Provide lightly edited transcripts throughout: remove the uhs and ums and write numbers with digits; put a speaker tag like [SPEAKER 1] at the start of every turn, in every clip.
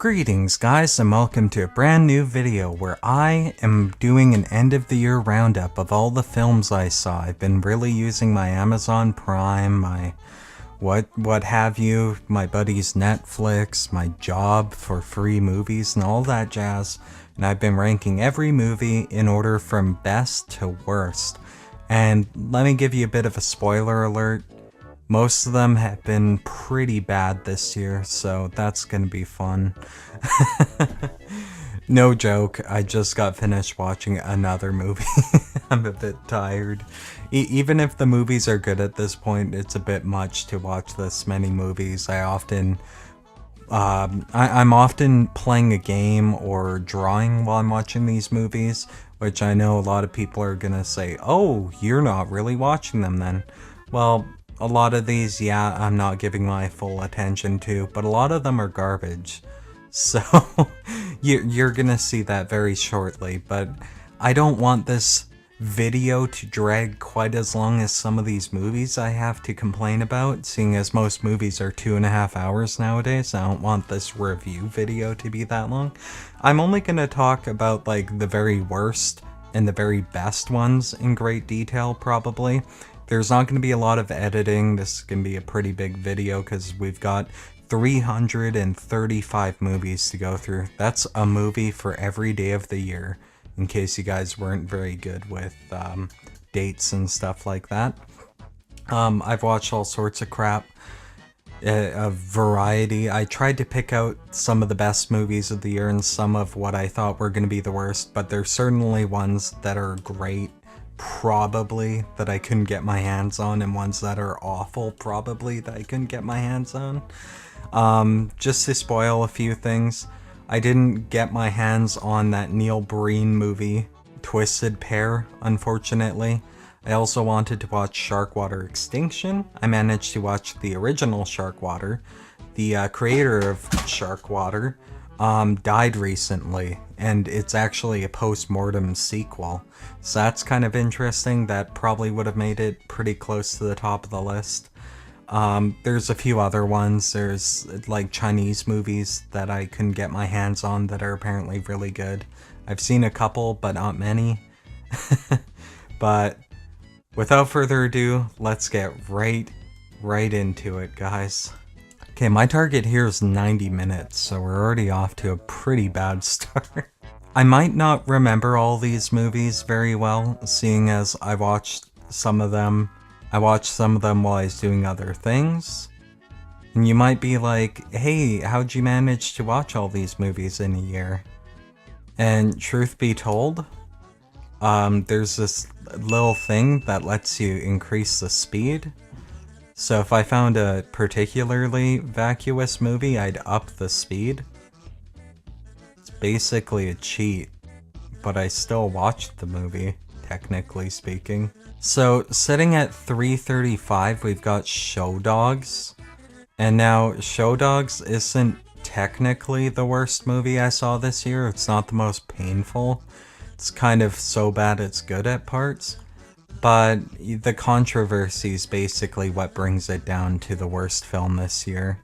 [SPEAKER 1] Greetings guys, and welcome to a brand new video where I am doing an end of the year roundup of all the films I saw. I've been really using my Amazon Prime, my what have you, my buddy's Netflix, my job for free movies and all that jazz, and I've been ranking every movie in order from best to worst. And let me give you a bit of a spoiler alert. Most of them have been pretty bad this year, so that's gonna be fun. No joke, I just got finished watching another movie. I'm a bit tired. Even if the movies are good at this point, it's a bit much to watch this many movies. I'm often playing a game or drawing while I'm watching these movies, which I know a lot of people are gonna say, oh, you're not really watching them then. Well, a lot of these, yeah, I'm not giving my full attention to, but a lot of them are garbage. So, you're gonna see that very shortly, but I don't want this video to drag quite as long as some of these movies I have to complain about, seeing as most movies are 2.5 hours nowadays. I don't want this review video to be that long. I'm only gonna talk about like the very worst and the very best ones in great detail, probably. There's not going to be a lot of editing. This is going to be a pretty big video because we've got 335 movies to go through. That's a movie for every day of the year, in case you guys weren't very good with dates and stuff like that. I've watched all sorts of crap, a variety. I tried to pick out some of the best movies of the year and some of what I thought were going to be the worst, but there's certainly ones that are great, probably, that I couldn't get my hands on, and ones that are awful, probably, that I couldn't get my hands on. Just to spoil a few things, I didn't get my hands on that Neil Breen movie, Twisted Pair, unfortunately. I also wanted to watch Sharkwater Extinction. I managed to watch the original Sharkwater. The creator of Sharkwater died recently, and it's actually a post-mortem sequel. So that's kind of interesting. That probably would have made it pretty close to the top of the list. There's a few other ones. There's like Chinese movies that I couldn't get my hands on that are apparently really good. I've seen a couple, but not many. But without further ado, let's get right into it, guys. Okay, my target here is 90 minutes, so we're already off to a pretty bad start. I might not remember all these movies very well, seeing as I watched some of them while I was doing other things. And you might be like, hey, how'd you manage to watch all these movies in a year? And truth be told, there's this little thing that lets you increase the speed. So if I found a particularly vacuous movie, I'd up the speed. It's basically a cheat, but I still watched the movie, technically speaking. So sitting at 335, we've got Show Dogs. And now Show Dogs isn't technically the worst movie I saw this year. It's not the most painful. It's kind of so bad it's good at parts. But the controversy is basically what brings it down to the worst film this year.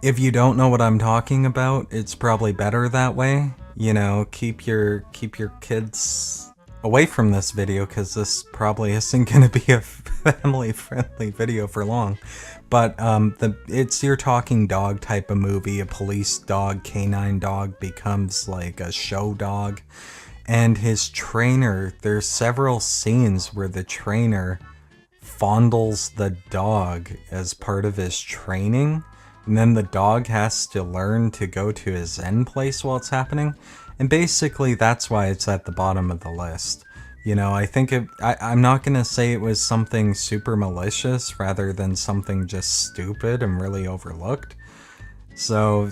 [SPEAKER 1] If you don't know what I'm talking about, it's probably better that way. You know, keep your kids away from this video, because this probably isn't going to be a family-friendly video for long. But it's your talking dog type of movie. A police dog, canine dog, becomes like a show dog. And his trainer, there's several scenes where the trainer fondles the dog as part of his training, and then the dog has to learn to go to his zen place while it's happening, and basically that's why it's at the bottom of the list. You know, I think I'm not gonna say it was something super malicious rather than something just stupid and really overlooked. So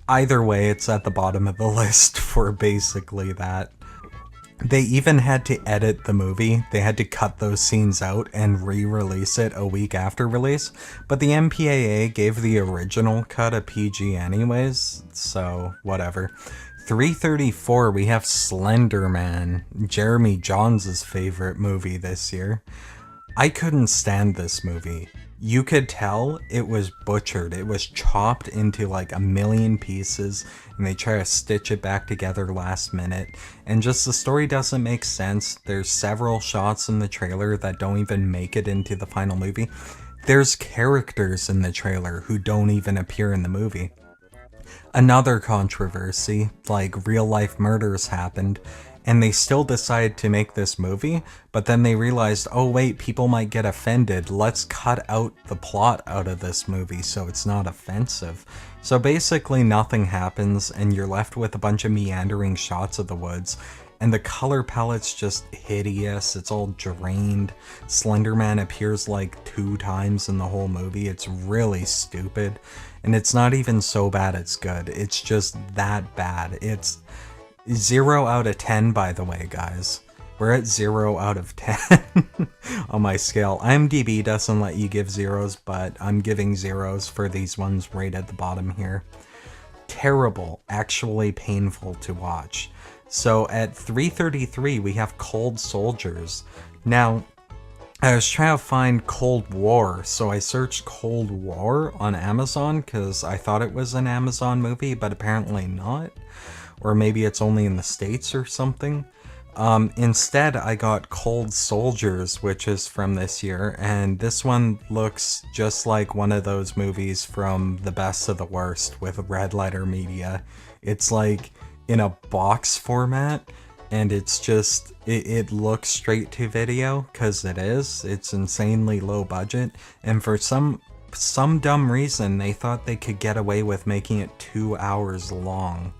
[SPEAKER 1] either way, it's at the bottom of the list for basically that. They even had to edit the movie. They had to cut those scenes out and re-release it a week after release. But the MPAA gave the original cut a PG anyways, so whatever. 334, we have Slender Man, Jeremy Johns' favorite movie this year. I couldn't stand this movie. You could tell it was butchered. It was chopped into like a million pieces, and they try to stitch it back together last minute. And just the story doesn't make sense. There's several shots in the trailer that don't even make it into the final movie. There's characters in the trailer who don't even appear in the movie. Another controversy, like real life murders happened, and they still decided to make this movie, but then they realized, oh wait, people might get offended, let's cut out the plot out of this movie so it's not offensive. So basically nothing happens, and you're left with a bunch of meandering shots of the woods, and the color palette's just hideous, it's all drained. Slenderman appears like 2 times in the whole movie, it's really stupid. And it's not even so bad it's good, it's just that bad. It's 0 out of 10, by the way, guys. We're at 0 out of 10 on my scale. IMDb doesn't let you give zeros, but I'm giving zeros for these ones right at the bottom here. Terrible, actually painful to watch. So at 333, we have Cold Soldiers. Now, I was trying to find Cold War, so I searched Cold War on Amazon because I thought it was an Amazon movie, but apparently not. Or maybe it's only in the States or something. Instead, I got Cold Soldiers, which is from this year, and this one looks just like one of those movies from The Best of the Worst with Red Letter Media. It's like in a box format, and it's just, it looks straight to video, because it is. It's insanely low budget, and for some dumb reason, they thought they could get away with making it 2 hours long.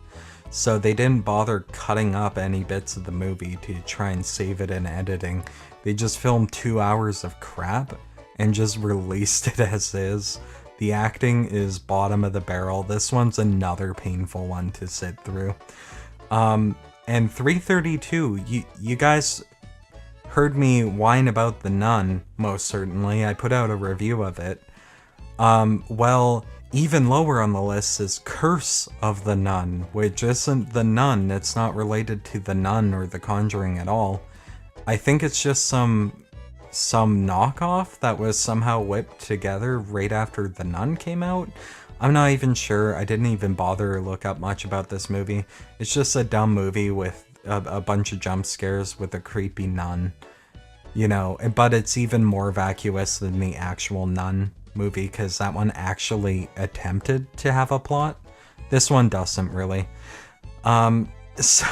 [SPEAKER 1] So they didn't bother cutting up any bits of the movie to try and save it in editing. They just filmed 2 hours of crap and just released it as is. The acting is bottom of the barrel. This one's another painful one to sit through. And 332, you guys heard me whine about The Nun, most certainly. I put out a review of it. Well, even lower on the list is Curse of the Nun, which isn't The Nun. It's not related to The Nun or The Conjuring at all. I think it's just some knockoff that was somehow whipped together right after The Nun came out. I'm not even sure. I didn't even bother to look up much about this movie. It's just a dumb movie with a bunch of jump scares with a creepy nun. You know, but it's even more vacuous than the actual Nun movie, because that one actually attempted to have a plot. This one doesn't really. So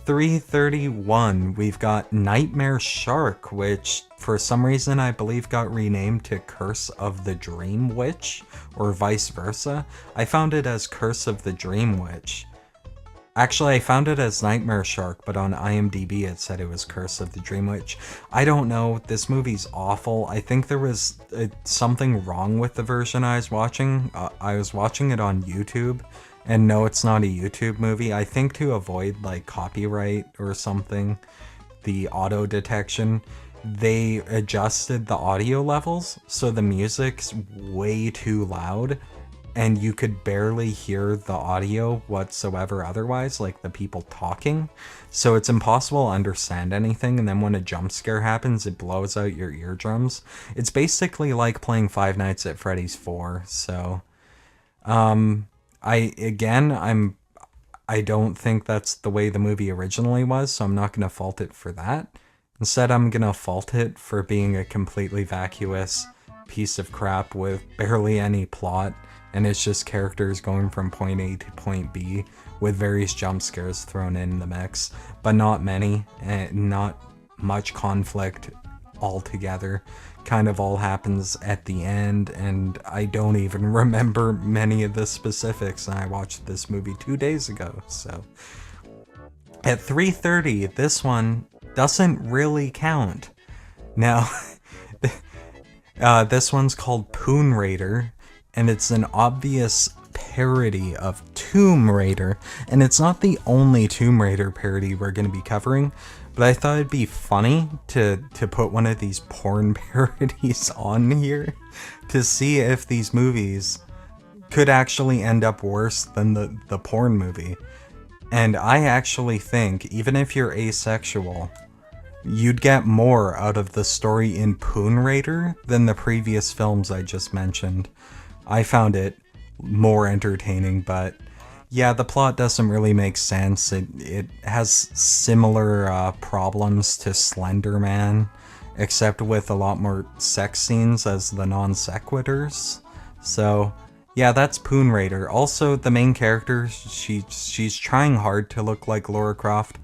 [SPEAKER 1] 331, we've got Nightmare Shark, which for some reason I believe got renamed to Curse of the Dream Witch, or vice versa. I found it as Curse of the Dream Witch. Actually, I found it as Nightmare Shark, but on IMDb it said it was Curse of the Dream Witch. I don't know, this movie's awful. I think there was something wrong with the version I was watching. I was watching it on YouTube, and no, it's not a YouTube movie. I think to avoid like copyright or something, the auto detection, they adjusted the audio levels, so the music's way too loud, and you could barely hear the audio whatsoever otherwise, like the people talking. So it's impossible to understand anything, and then when a jump scare happens, it blows out your eardrums. It's basically like playing Five Nights at Freddy's 4, so... I don't think that's the way the movie originally was, so I'm not going to fault it for that. Instead, I'm going to fault it for being a completely vacuous piece of crap with barely any plot, and it's just characters going from point A to point B with various jump scares thrown in the mix, but not many, and not much conflict altogether. Kind of all happens at the end, and I don't even remember many of the specifics, and I watched this movie 2 days ago, so. At 330, this one doesn't really count. Now, this one's called Poon Raider, and it's an obvious parody of Tomb Raider, and it's not the only Tomb Raider parody we're going to be covering, but I thought it'd be funny to put one of these porn parodies on here to see if these movies could actually end up worse than the porn movie. And I actually think, even if you're asexual, You'd get more out of the story in Poon Raider than the previous films I just mentioned. I found it more entertaining, but yeah, the plot doesn't really make sense. It has similar problems to Slender Man, except with a lot more sex scenes as the non sequiturs. So yeah, that's Poon Raider. Also, the main character, she's trying hard to look like Lara Croft,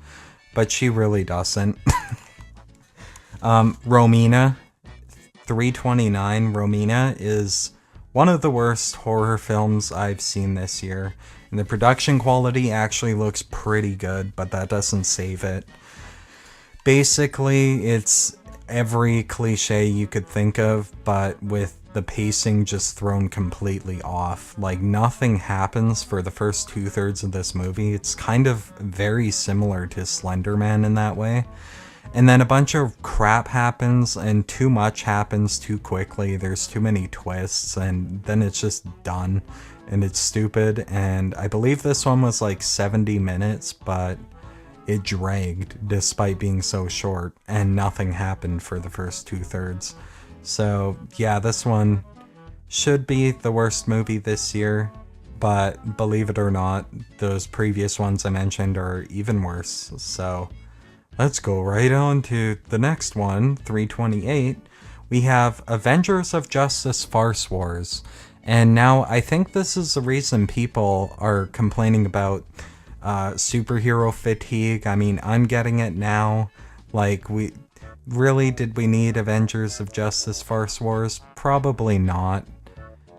[SPEAKER 1] but she really doesn't. Romina, 329. Romina is one of the worst horror films I've seen this year. And the production quality actually looks pretty good, but that doesn't save it. Basically, it's every cliche you could think of, but with the pacing just thrown completely off. Like, nothing happens for the first 2/3 of this movie. It's kind of very similar to Slender Man in that way. And then a bunch of crap happens, and too much happens too quickly. There's too many twists, and then it's just done. And it's stupid, and I believe this one was like 70 minutes, but it dragged despite being so short, and nothing happened for the first 2/3. So yeah, this one should be the worst movie this year, but believe it or not, those previous ones I mentioned are even worse. So let's go right on to the next one, 328. We have Avengers of Justice Farce Wars. And now I think this is the reason people are complaining about superhero fatigue. I mean, I'm getting it now. Like, did we need Avengers of Justice Farce Wars? Probably not.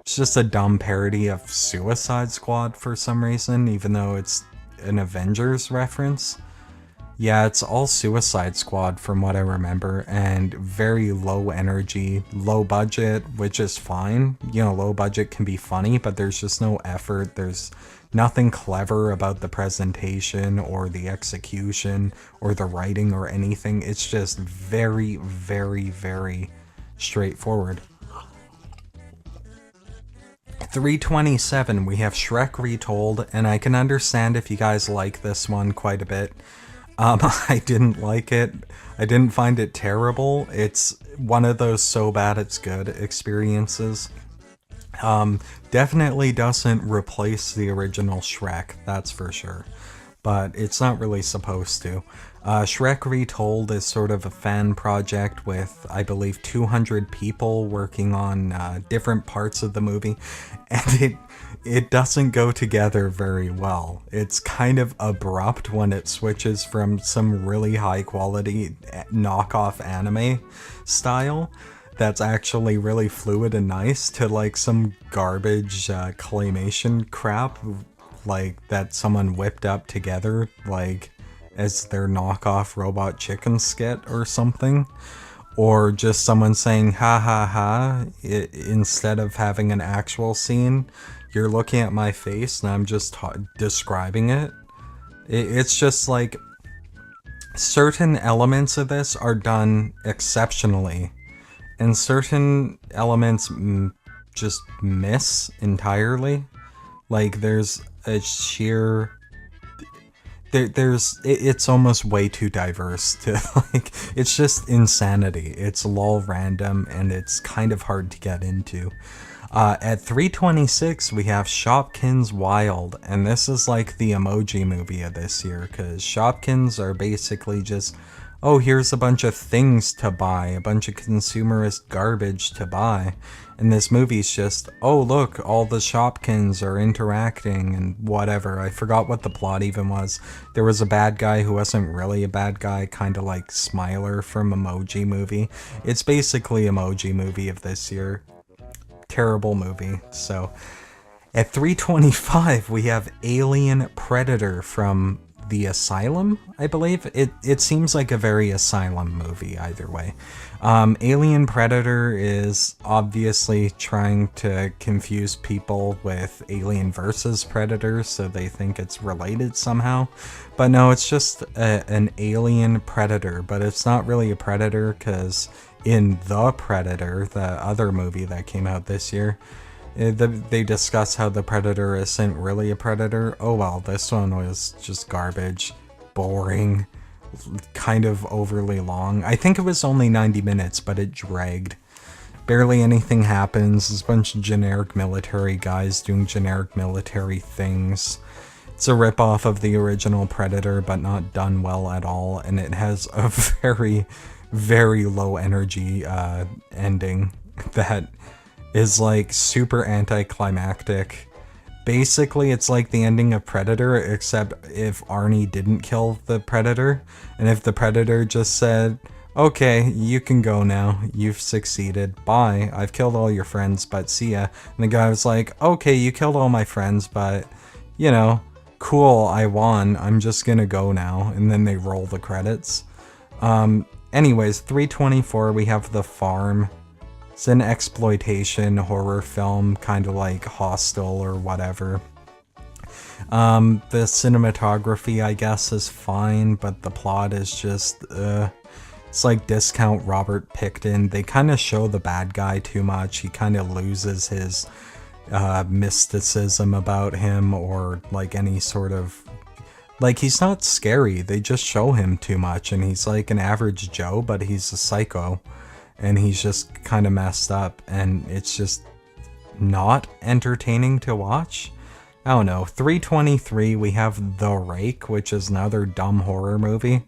[SPEAKER 1] It's just a dumb parody of Suicide Squad for some reason, even though it's an Avengers reference. Yeah, it's all Suicide Squad from what I remember, and very low energy, low budget, which is fine. You know, low budget can be funny, but there's just no effort. There's nothing clever about the presentation or the execution or the writing or anything. It's just very, very, very straightforward. 327, we have Shrek Retold, and I can understand if you guys like this one quite a bit. I didn't like it. I didn't find it terrible. It's one of those so bad it's good experiences. Definitely doesn't replace the original Shrek, that's for sure. But it's not really supposed to. Shrek Retold is sort of a fan project with, I believe, 200 people working on different parts of the movie, and it doesn't go together very well. It's kind of abrupt when it switches from some really high quality knockoff anime style that's actually really fluid and nice to like some garbage claymation crap like that someone whipped up together like as their knockoff Robot Chicken skit or something. Or just someone saying ha ha ha instead of having an actual scene. You're looking at my face and I'm just describing it. It's just like certain elements of this are done exceptionally, and certain elements just miss entirely. Like there's a sheer it's almost way too diverse to like, it's just insanity. It's lolrandom and it's kind of hard to get into. At 326, we have Shopkins Wild, and this is like the emoji movie of this year, because Shopkins are basically just, oh, here's a bunch of things to buy, a bunch of consumerist garbage to buy. And this movie's just, oh, look, all the Shopkins are interacting and whatever. I forgot what the plot even was. There was a bad guy who wasn't really a bad guy, kind of like Smiler from Emoji Movie. It's basically Emoji Movie of this year. Terrible movie. So at 325 we have Alien Predator from the Asylum, I believe. It seems like a very Asylum movie either way. Alien Predator is obviously trying to confuse people with Alien versus Predator, so they think it's related somehow. But no, it's just an alien predator, but it's not really a predator because in The Predator, the other movie that came out this year, they discuss how the predator isn't really a predator. Oh well, this one was just garbage, boring, kind of overly long. I think it was only 90 minutes, but it dragged. Barely anything happens. There's a bunch of generic military guys doing generic military things. It's a ripoff of the original Predator, but not done well at all, and it has a very, very low energy ending that is like super anticlimactic. Basically, it's like the ending of Predator, except if Arnie didn't kill the Predator, and if the Predator just said, okay, you can go now, you've succeeded, bye, I've killed all your friends, but see ya. And the guy was like, okay, you killed all my friends, but, you know, cool, I won, I'm just gonna go now, and then they roll the credits. Anyways, 324, we have The Farm. It's an exploitation horror film, kind of like Hostel or whatever. The cinematography, I guess, is fine, but the plot is just, it's like discount Robert Pickton. They kind of show the bad guy too much. He kind of loses his mysticism about him, or like any sort of, like, he's not scary. They just show him too much, and he's like an average Joe, but he's a psycho, and he's just kind of messed up, and it's just not entertaining to watch. I don't know. 323, we have The Rake, which is another dumb horror movie.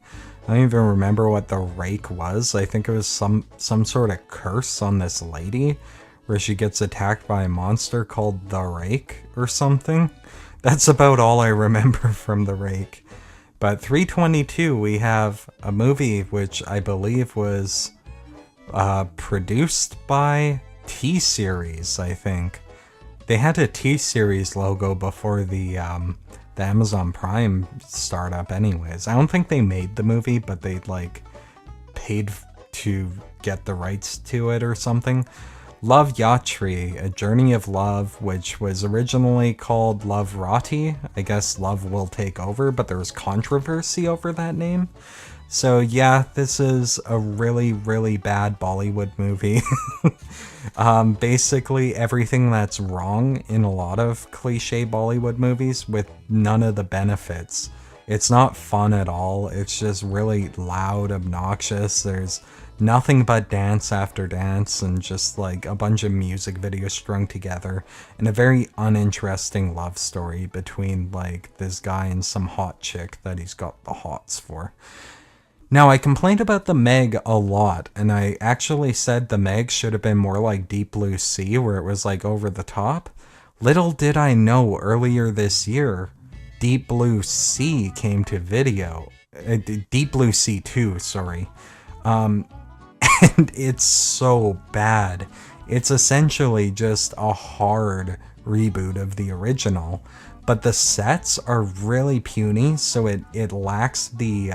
[SPEAKER 1] I don't even remember what The Rake was. I think it was some sort of curse on this lady, where she gets attacked by a monster called The Rake or something. That's about all I remember from The Rake. But 322, we have a movie which I believe was produced by T-Series, I think. They had a T-Series logo before the Amazon Prime startup anyways. I don't think they made the movie, but they like paid to get the rights to it or something. Love Yatri, A Journey of Love, which was originally called Love Rati. I guess Love Will Take Over, but there was controversy over that name. So yeah, this is a really, really bad Bollywood movie. Basically everything that's wrong in a lot of cliche Bollywood movies with none of the benefits. It's not fun at all. It's just really loud, obnoxious. There's nothing but dance after dance and just like a bunch of music videos strung together, and a very uninteresting love story between like this guy and some hot chick that he's got the hots for. Now, I complained about The Meg a lot, and I actually said The Meg should have been more like Deep Blue Sea, where it was like over the top. Little did I know earlier this year, Deep Blue Sea came to video. Deep Blue Sea 2, sorry. And it's so bad. It's essentially just a hard reboot of the original, but the sets are really puny, so it lacks the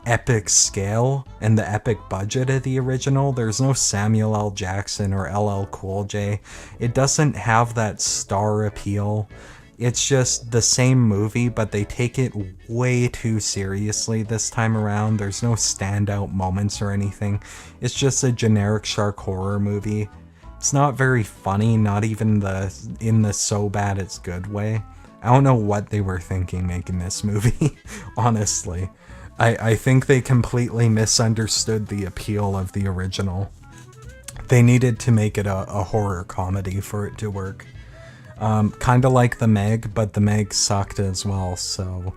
[SPEAKER 1] epic scale and the epic budget of the original. There's no Samuel L. Jackson or LL Cool J. It doesn't have that star appeal. It's just the same movie, but they take it way too seriously this time around. There's no standout moments or anything. It's just a generic shark horror movie. It's not very funny, not even in the so bad it's good way. I don't know what they were thinking making this movie, honestly. I think they completely misunderstood the appeal of the original. They needed to make it a horror comedy for it to work. Kind of like The Meg, but The Meg sucked as well, so...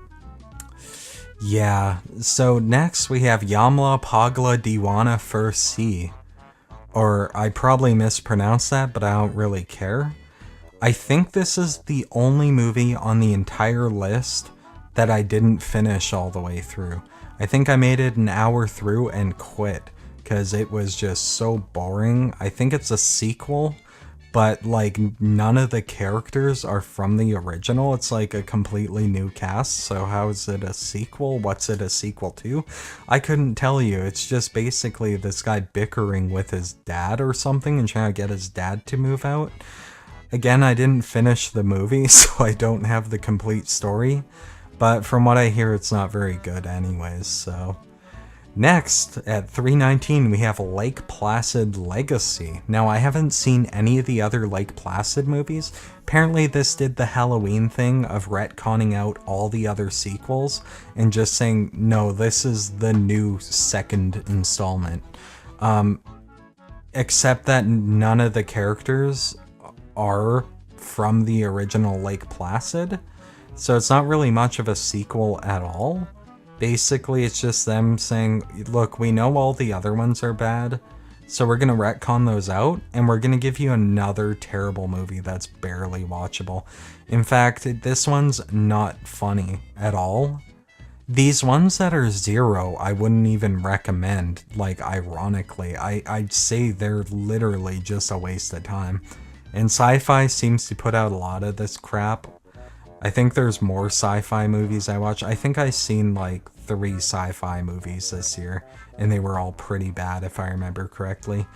[SPEAKER 1] yeah. So next we have Yamla Pagla Diwana First C. Or, I probably mispronounced that, but I don't really care. I think this is the only movie on the entire list that I didn't finish all the way through. I think I made it an hour through and quit, because it was just so boring. I think it's a sequel, but like none of the characters are from the original. It's like a completely new cast, so how is it a sequel? What's it a sequel to? I couldn't tell you. It's just basically this guy bickering with his dad or something and trying to get his dad to move out. Again, I didn't finish the movie, so I don't have the complete story, but from what I hear, it's not very good anyways, so... Next, at 319, we have Lake Placid Legacy. Now, I haven't seen any of the other Lake Placid movies. Apparently, this did the Halloween thing of retconning out all the other sequels and just saying, no, this is the new second installment. Except that none of the characters are from the original Lake Placid. So it's not really much of a sequel at all. Basically, it's just them saying, look, we know all the other ones are bad, so we're going to retcon those out, and we're going to give you another terrible movie that's barely watchable. In fact, this one's not funny at all. These ones that are 0, I wouldn't even recommend, like, ironically. I'd say they're literally just a waste of time. And Sci-Fi seems to put out a lot of this crap. I think there's more sci-fi movies I watch. I think I've seen like 3 sci-fi movies this year, and they were all pretty bad if I remember correctly.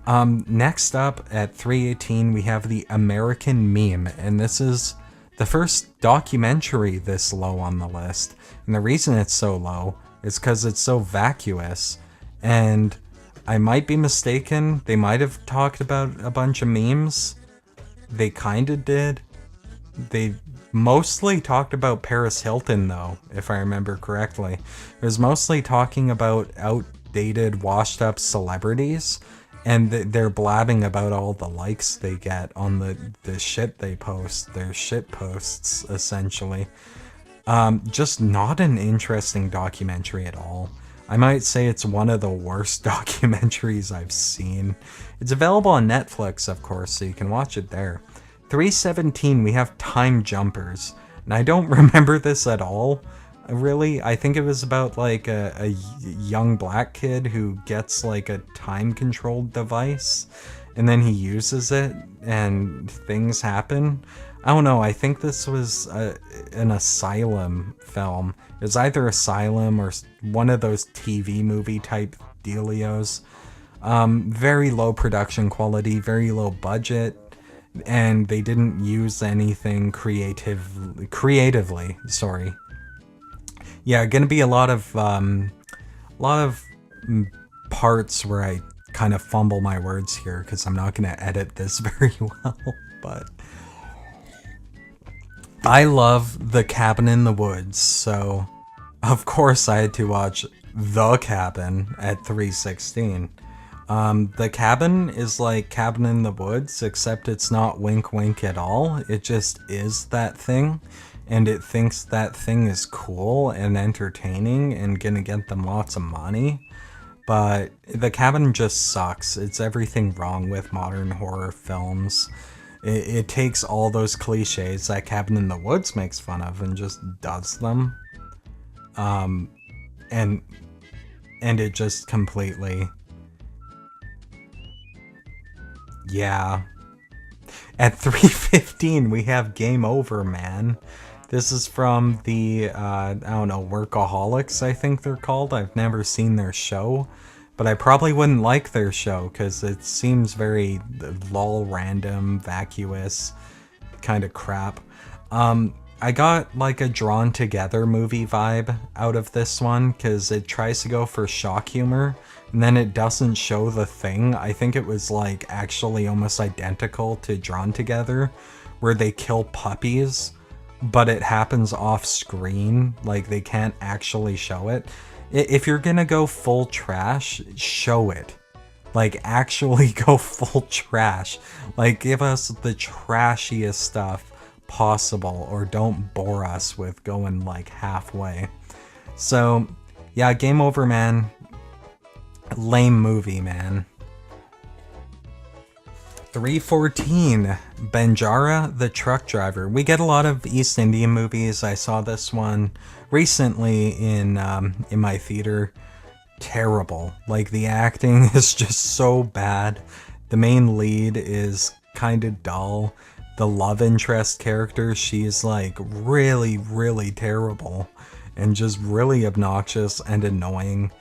[SPEAKER 1] Next up at 318, we have The American Meme, and this is the first documentary this low on the list. And the reason it's so low is because it's so vacuous, and I might be mistaken. They might have talked about a bunch of memes. They kind of did. They mostly talked about Paris Hilton, though, if I remember correctly. It was mostly talking about outdated, washed-up celebrities, and they're blabbing about all the likes they get on the shit they post, their shit posts, essentially. Just not an interesting documentary at all. I might say it's one of the worst documentaries I've seen. It's available on Netflix, of course, so you can watch it there. 317, we have Time Jumpers, and I don't remember this at all, really. I think it was about like a young black kid who gets like a time-controlled device, and then he uses it, and things happen. I don't know, I think this was an Asylum film. It was either Asylum or one of those TV movie type dealios. Very low production quality, very low budget. And they didn't use anything creatively. Sorry. Yeah, gonna be a lot of parts where I kind of fumble my words here because I'm not gonna edit this very well. But I love The Cabin in the Woods, so of course I had to watch The Cabin at 316. The Cabin is like Cabin in the Woods, except it's not wink wink at all. It just is that thing, and it thinks that thing is cool and entertaining and gonna get them lots of money. But The Cabin just sucks. It's everything wrong with modern horror films. It takes all those cliches that Cabin in the Woods makes fun of and just does them. And it just completely... Yeah. At 315, we have Game Over, Man. This is from the, I don't know, Workaholics, I think they're called. I've never seen their show, but I probably wouldn't like their show because it seems very lolrandom, vacuous, kind of crap. I got like a Drawn Together movie vibe out of this one because it tries to go for shock humor, and then it doesn't show the thing. I think it was like actually almost identical to Drawn Together, where they kill puppies, but it happens off screen. Like they can't actually show it. If you're gonna go full trash, show it. Like actually go full trash. Like give us the trashiest stuff possible, or don't bore us with going like halfway. So yeah, Game Over, Man. Lame movie, man. 314, Banjara the Truck Driver. We get a lot of East Indian movies. I saw this one recently in my theater. Terrible. Like the acting is just so bad. The main lead is kind of dull. The love interest character, she's like really, really terrible and just really obnoxious and annoying.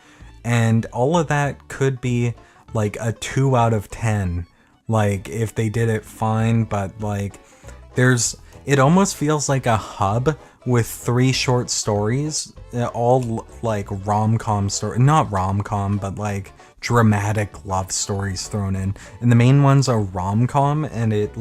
[SPEAKER 1] And all of that could be like a 2 out of 10. Like if they did it fine, but like it almost feels like a hub with 3 short stories, all like rom-com story, not rom-com, but like dramatic love stories thrown in. And the main one's a rom-com, and it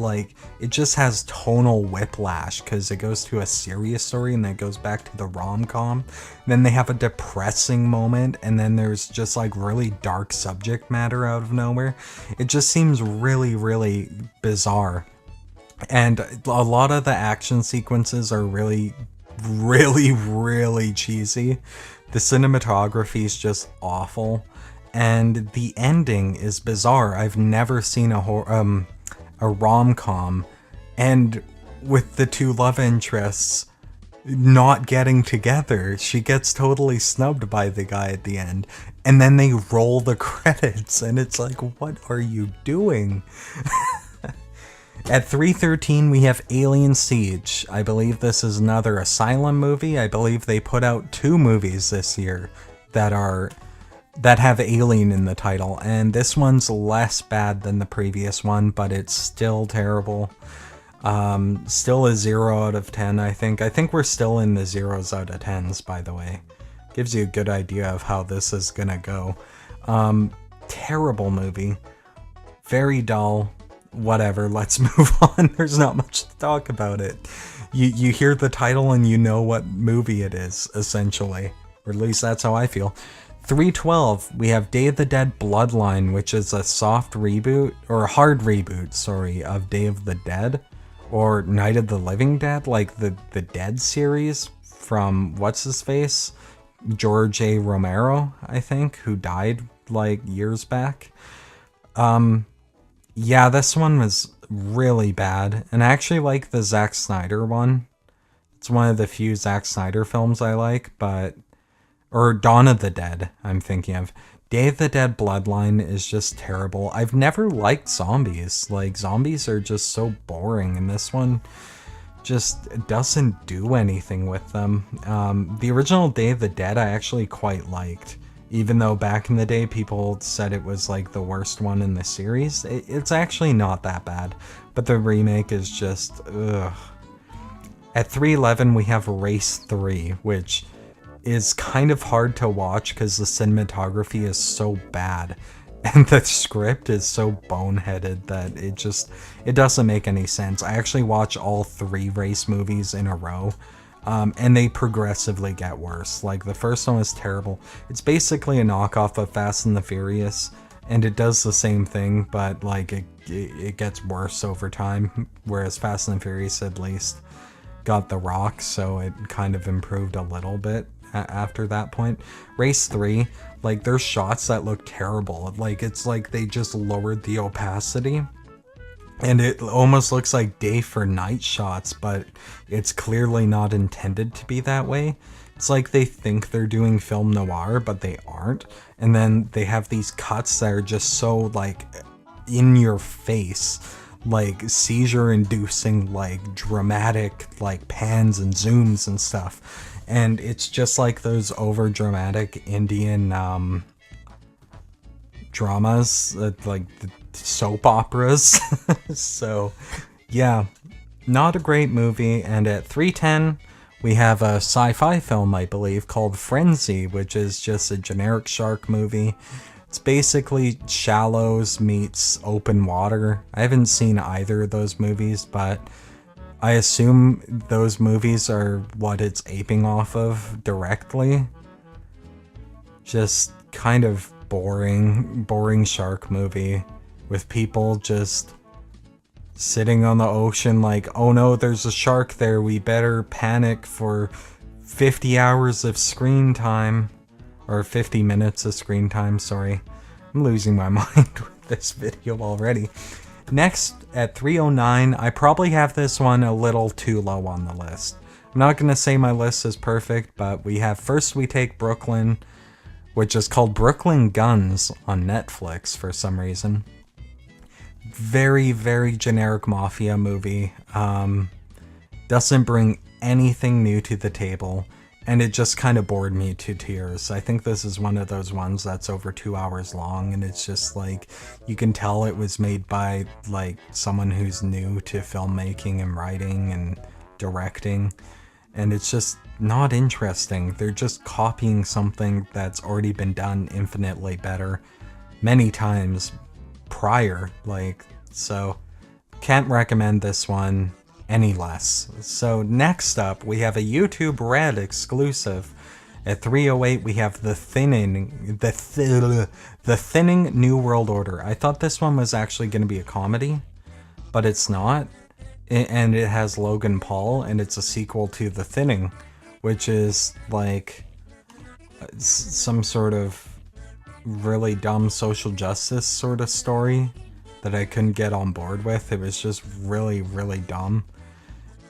[SPEAKER 1] just has tonal whiplash because it goes to a serious story and then it goes back to the rom-com. Then they have a depressing moment, and then there's just like really dark subject matter out of nowhere. It just seems really, really bizarre. And a lot of the action sequences are really, really, really cheesy. The cinematography is just awful. And the ending is bizarre. I've never seen a rom-com, and with the 2 love interests not getting together, she gets totally snubbed by the guy at the end, and then they roll the credits, and it's like, what are you doing? At 3:13, we have Alien Siege. I believe this is another Asylum movie. I believe they put out 2 movies this year that have Alien in the title, and this one's less bad than the previous one, but it's still terrible. Still a 0 out of 10, I think. I think we're still in the 0s out of 10s, by the way. Gives you a good idea of how this is gonna go. Terrible movie. Very dull. Whatever, let's move on. There's not much to talk about it. You hear the title and you know what movie it is, essentially. Or at least that's how I feel. 3:12, we have Day of the Dead Bloodline, which is a soft reboot, or a hard reboot, sorry, of Day of the Dead, or Night of the Living Dead, like the Dead series from what's-his-face? George A. Romero, I think, who died, like, years back. Yeah, this one was really bad, and I actually like the Zack Snyder one. It's one of the few Zack Snyder films I like, or Dawn of the Dead, I'm thinking of. Day of the Dead Bloodline is just terrible. I've never liked zombies. Like, zombies are just so boring, and this one just doesn't do anything with them. The original Day of the Dead I actually quite liked. Even though back in the day people said it was like the worst one in the series, it's actually not that bad. But the remake is just, ugh. At 3:11 we have Race 3, which is kind of hard to watch because the cinematography is so bad. And the script is so boneheaded that it doesn't make any sense. I actually watch all 3 Race movies in a row. And they progressively get worse. Like, the first one was terrible. It's basically a knockoff of Fast and the Furious, and it does the same thing, but like it gets worse over time. Whereas Fast and the Furious at least got The Rock, so it kind of improved a little bit after that point. Race 3, like, there's shots that look terrible. Like, it's like they just lowered the opacity. And it almost looks like day for night shots, but it's clearly not intended to be that way. It's like they think they're doing film noir, but they aren't. And then they have these cuts that are just so, like, in your face, like seizure-inducing, like, dramatic, like, pans and zooms and stuff. And it's just like those over-dramatic Indian dramas, like the soap operas. So yeah, not a great movie. And at 3:10 we have a sci-fi film, I believe, called Frenzy, which is just a generic shark movie. It's basically Shallows meets Open Water. I haven't seen either of those movies, but I assume those movies are what it's aping off of directly. Just kind of boring shark movie with people just sitting on the ocean like, oh no, there's a shark there, we better panic for 50 hours of screen time. Or 50 minutes of screen time, sorry. I'm losing my mind with this video already. Next, at 3:09, I probably have this one a little too low on the list. I'm not going to say my list is perfect, but we have First We Take Brooklyn, which is called Brooklyn Guns on Netflix for some reason. Very, very generic mafia movie. Doesn't bring anything new to the table, and it just kind of bored me to tears. I think this is one of those ones that's over 2 hours long, and it's just like, you can tell it was made by like someone who's new to filmmaking and writing and directing. and it's just not interesting. They're just copying something that's already been done infinitely better many times prior. So can't recommend this one any less. So next up, we have a YouTube Red exclusive. At 3:08, we have the Thinning New World Order. I thought this one was actually going to be a comedy, but it's not. And it has Logan Paul, and it's a sequel to The Thinning, which is like some sort of really dumb social justice sort of story that I couldn't get on board with. It was just really, really dumb.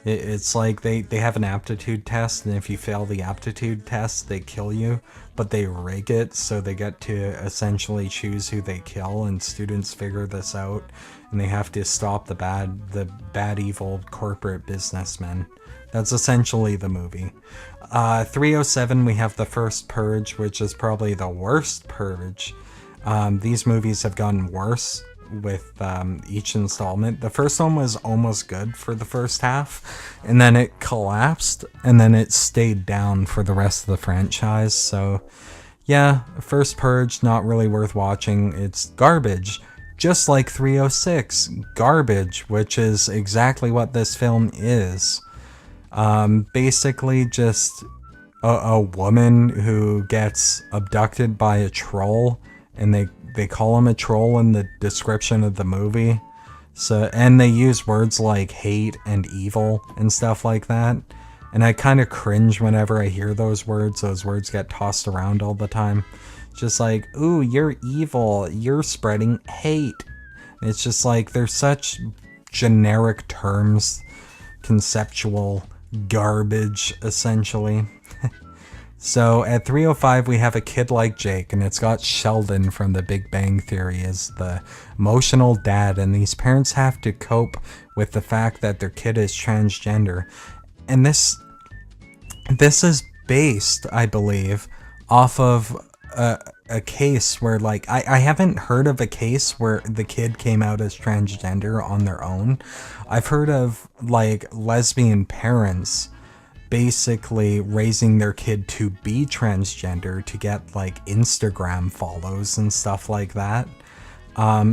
[SPEAKER 1] It's like they have an aptitude test, and if you fail the aptitude test, they kill you, but they rig it so they get to essentially choose who they kill, and students figure this out, and they have to stop the bad evil corporate businessmen. That's essentially the movie. 3:07, we have The First Purge, which is probably the worst Purge. These movies have gotten worse with each installment. The first one was almost good for the first half, and then it collapsed, and then it stayed down for the rest of the franchise. So yeah, First Purge, not really worth watching. It's garbage, just like 306, garbage, which is exactly what this film is. Basically just a woman who gets abducted by a troll, and they call him a troll in the description of the movie. So, and they use words like hate and evil and stuff like that. And I kind of cringe whenever I hear those words. Those words get tossed around all the time. Just like, ooh, you're evil. You're spreading hate. And it's just like, they're such generic terms. Conceptual garbage, essentially. So at 3:05, we have A Kid Like Jake, and it's got Sheldon from The Big Bang Theory as the emotional dad, and these parents have to cope with the fact that their kid is transgender. And this is based, I believe, off of a case where, like, I haven't heard of a case where the kid came out as transgender on their own. I've heard of, like, lesbian parents basically raising their kid to be transgender to get like Instagram follows and stuff like that.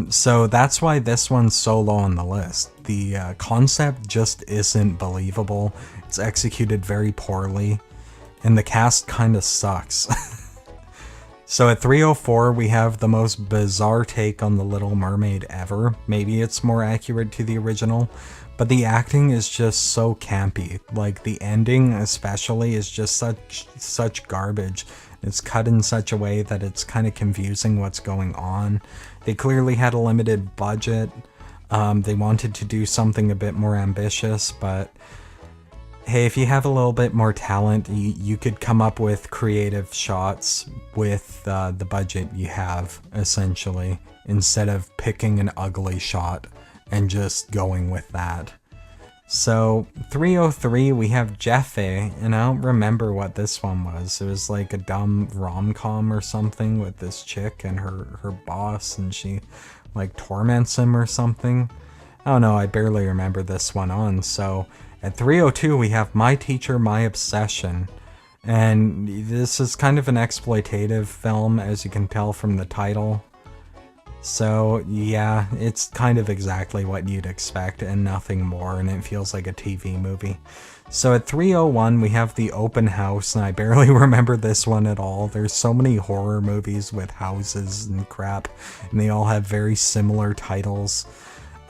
[SPEAKER 1] So that's why this one's so low on the list. The concept just isn't believable. It's executed very poorly, and the cast kind of sucks. So at 3:04, we have the most bizarre take on The Little Mermaid ever. Maybe it's more accurate to the original, but the acting is just so campy. Like, the ending especially is just such garbage. It's cut in such a way that it's kind of confusing what's going on. They clearly had a limited budget. They wanted to do something a bit more ambitious, but hey, if you have a little bit more talent, you could come up with creative shots with the budget you have, essentially, instead of picking an ugly shot and just going with that. So 3:03, we have Jeffy, and I don't remember what this one was. It was like a dumb rom-com or something with this chick and her boss, and she like torments him or something. I don't know, I barely remember this one on. So at 3:02, we have My Teacher, My Obsession. And this is kind of an exploitative film, as you can tell from the title. So yeah, it's kind of exactly what you'd expect and nothing more, and it feels like a TV movie. So at 3:01, we have The Open House, and I barely remember this one at all. There's so many horror movies with houses and crap, and they all have very similar titles.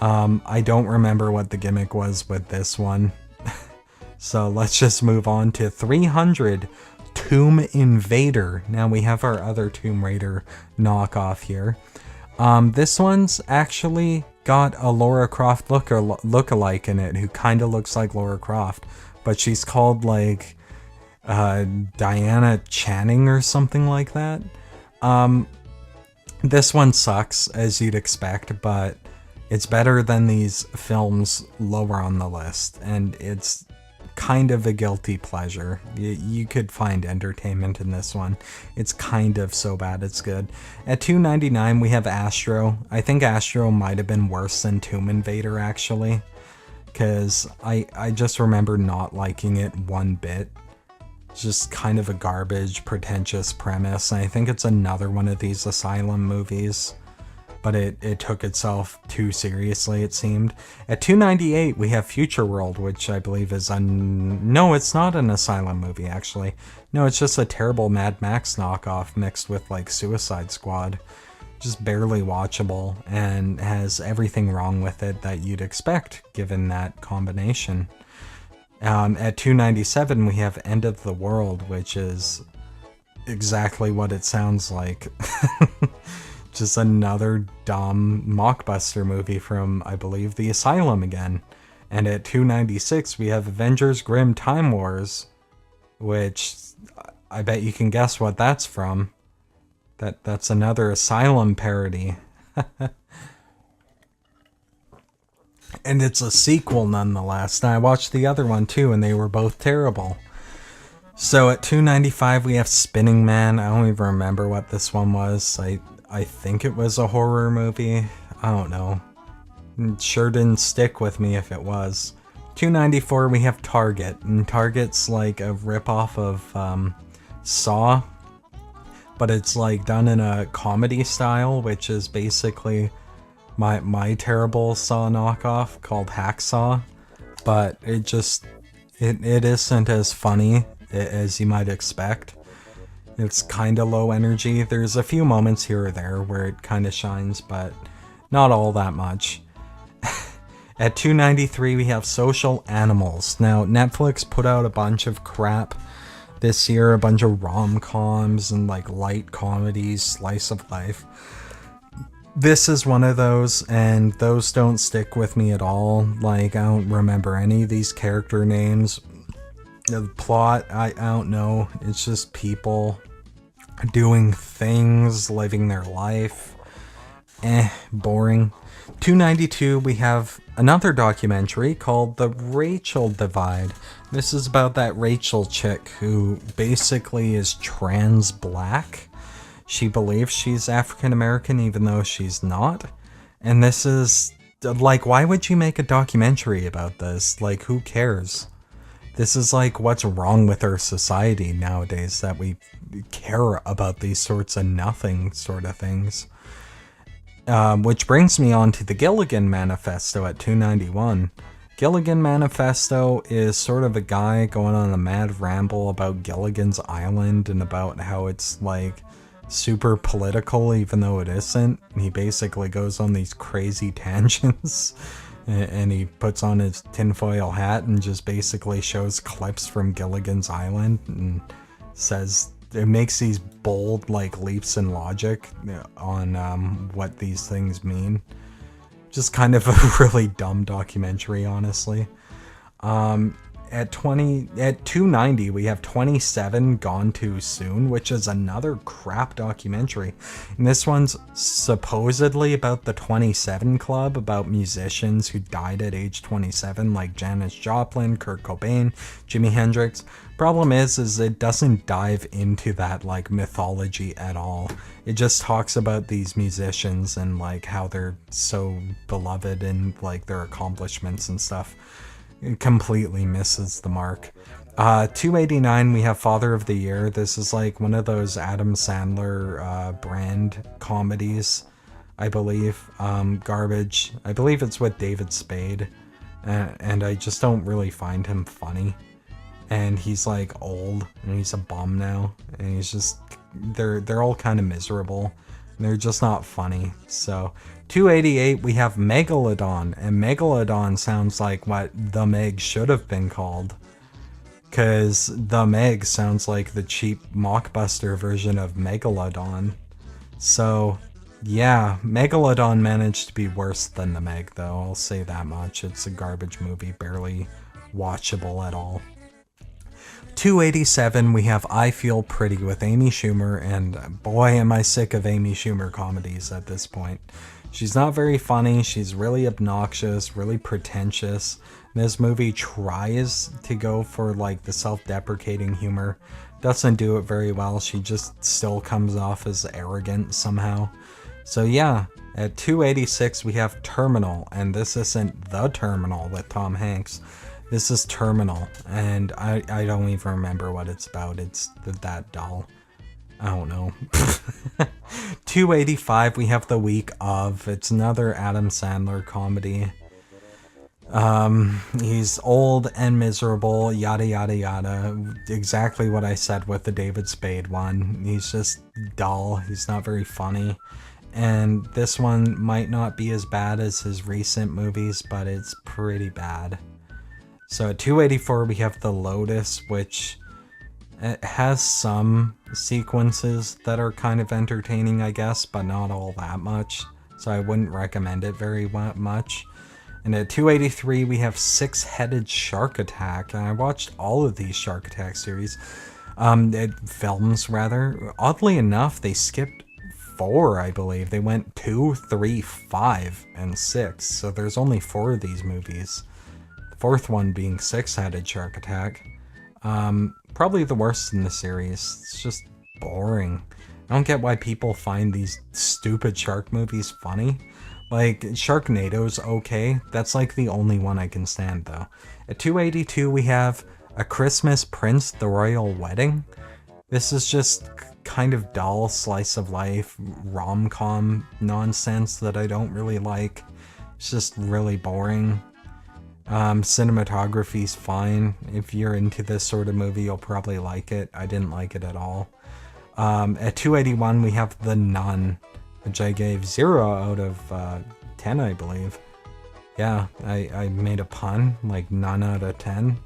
[SPEAKER 1] I don't remember what the gimmick was with this one. So let's just move on to 300, Tomb Invader. Now we have our other Tomb Raider knockoff here. This one's actually got a Lara Croft lookalike in it who kind of looks like Lara Croft, but she's called like Diana Channing or something like that. This one sucks, as you'd expect, but it's better than these films lower on the list, and it's kind of a guilty pleasure. You could find entertainment in this one. It's kind of so bad it's good. At 299, we have Astro. I think Astro might have been worse than Tomb Invader, actually. because I just remember not liking it one bit. It's just kind of a garbage, pretentious premise, and I think it's another one of these Asylum movies, but it took itself too seriously, it seemed. At 298, we have Future World, which I believe is no, it's not an Asylum movie, actually. No, it's just a terrible Mad Max knockoff mixed with, like, Suicide Squad. Just barely watchable, and has everything wrong with it that you'd expect, given that combination. At 297, we have End of the World, which is exactly what it sounds like. Just another dumb mockbuster movie from, I believe, the Asylum again. And at 296, we have Avengers Grim Time Wars, which I bet you can guess what that's from. That's another Asylum parody. And it's a sequel nonetheless. And I watched the other one too, and they were both terrible. So at 295, we have Spinning Man. I don't even remember what this one was. I think it was a horror movie. I don't know. It sure didn't stick with me if it was. 294, we have Target. And Target's like a ripoff of Saw. But it's like done in a comedy style, which is basically my terrible Saw knockoff called Hacksaw. But it isn't as funny as you might expect. It's kind of low energy. There's a few moments here or there where it kind of shines, but not all that much. At 293, we have Social Animals. Now, Netflix put out a bunch of crap this year, a bunch of rom-coms and like light comedies, slice of life. This is one of those, and those don't stick with me at all. Like, I don't remember any of these character names. The plot, I don't know. It's just people doing things, living their life. Boring. 292, we have another documentary called The Rachel Divide. This is about that Rachel chick who basically is trans black. She believes she's African American even though she's not. And this is, like, why would you make a documentary about this? Like, who cares? This is like what's wrong with our society nowadays, that we care about these sorts of nothing sort of things. Which brings me on to the Gilligan Manifesto at 291. Gilligan Manifesto is sort of a guy going on a mad ramble about Gilligan's Island and about how it's like super political even though it isn't. He basically goes on these crazy tangents and he puts on his tinfoil hat and just basically shows clips from Gilligan's Island and says it makes these bold like leaps in logic on what these things mean. Just kind of a really dumb documentary, honestly. At 290, we have 27 Gone Too Soon, which is another crap documentary. And this one's supposedly about the 27 Club, about musicians who died at age 27, like Janis Joplin, Kurt Cobain, Jimi Hendrix. Problem is it doesn't dive into that like mythology at all. It just talks about these musicians and like how they're so beloved and like their accomplishments and stuff. It completely misses the mark. 289, we have Father of the Year. This is like one of those Adam Sandler brand comedies, I believe. Garbage. I believe it's with David Spade. And I just don't really find him funny. And he's like old, and he's a bum now. And he's just, they're all kind of miserable. And they're just not funny. So 288, we have Megalodon, and Megalodon sounds like what The Meg should have been called. Because The Meg sounds like the cheap mockbuster version of Megalodon. So, yeah, Megalodon managed to be worse than The Meg, though, I'll say that much. It's a garbage movie, barely watchable at all. 287, we have I Feel Pretty with Amy Schumer, and boy am I sick of Amy Schumer comedies at this point. She's not very funny, she's really obnoxious, really pretentious. This movie tries to go for like the self-deprecating humor, doesn't do it very well, she just still comes off as arrogant somehow. So yeah, At 286, we have Terminal, and this isn't The Terminal with Tom Hanks. This is Terminal, and I don't even remember what it's about. It's that dull. I don't know. 285, we have The Week Of. It's another Adam Sandler comedy. He's old and miserable, yada yada yada. Exactly what I said with the David Spade one. He's just dull. He's not very funny. And this one might not be as bad as his recent movies, but it's pretty bad. So at 284, we have The Lotus, which it has some sequences that are kind of entertaining, I guess, but not all that much. So I wouldn't recommend it very much. And at 283, we have Six-Headed Shark Attack. And I watched all of these Shark Attack series. Films, rather. Oddly enough, they skipped 4, I believe. They went 2, 3, 5, and 6. So there's only 4 of these movies. The 4th one being Six-Headed Shark Attack. Probably the worst in the series. It's just boring. I don't get why people find these stupid shark movies funny. Like, Sharknado's okay. That's like the only one I can stand, though. At 282, we have A Christmas Prince, The Royal Wedding. This is just kind of dull slice of life rom-com nonsense that I don't really like. It's just really boring. Cinematography's fine. If you're into this sort of movie, you'll probably like it. I didn't like it at all. At 281, we have The Nun, which I gave 0 out of 10, I believe. Yeah, I made a pun, like none out of 10.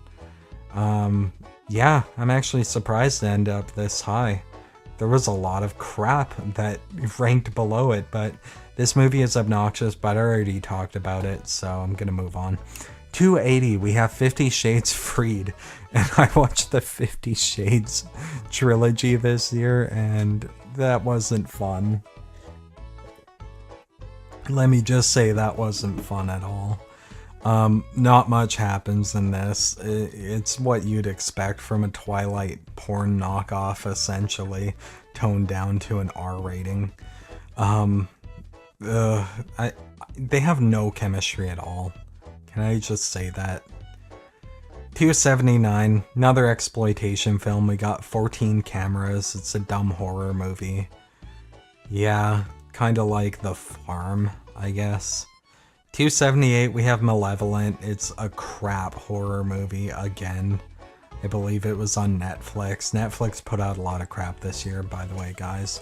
[SPEAKER 1] Yeah, I'm actually surprised to end up this high. There was a lot of crap that ranked below it, but this movie is obnoxious, but I already talked about it, so I'm gonna move on. 280, we have 50 Shades Freed, and I watched the 50 Shades trilogy this year, and that wasn't fun. Let me just say that wasn't fun at all. Not much happens in this. It's what you'd expect from a Twilight porn knockoff, essentially, toned down to an R rating. They have no chemistry at all. Can I just say that? 279, another exploitation film. We got 14 cameras. It's a dumb horror movie. Yeah, kind of like The Farm, I guess. 278, we have Malevolent. It's a crap horror movie again. I believe it was on Netflix. Netflix put out a lot of crap this year, by the way, guys.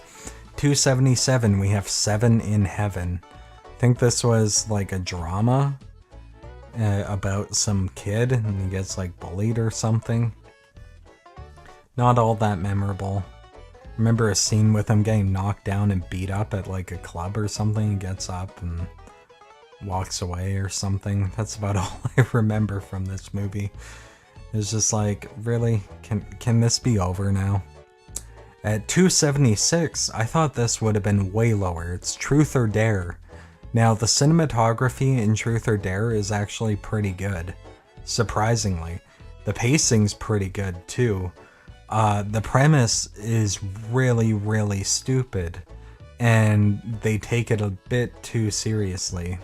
[SPEAKER 1] 277, we have Seven in Heaven. I think this was like a drama about some kid and he gets like bullied or something. Not all that memorable. Remember a scene with him getting knocked down and beat up at like a club or something. He gets up and walks away or something. That's about all I remember from this movie. It's just like, really? Can this be over now? At 276, I thought this would have been way lower. It's Truth or Dare. Now, the cinematography in Truth or Dare is actually pretty good. Surprisingly. The pacing's pretty good, too. The premise is really, really stupid. And they take it a bit too seriously.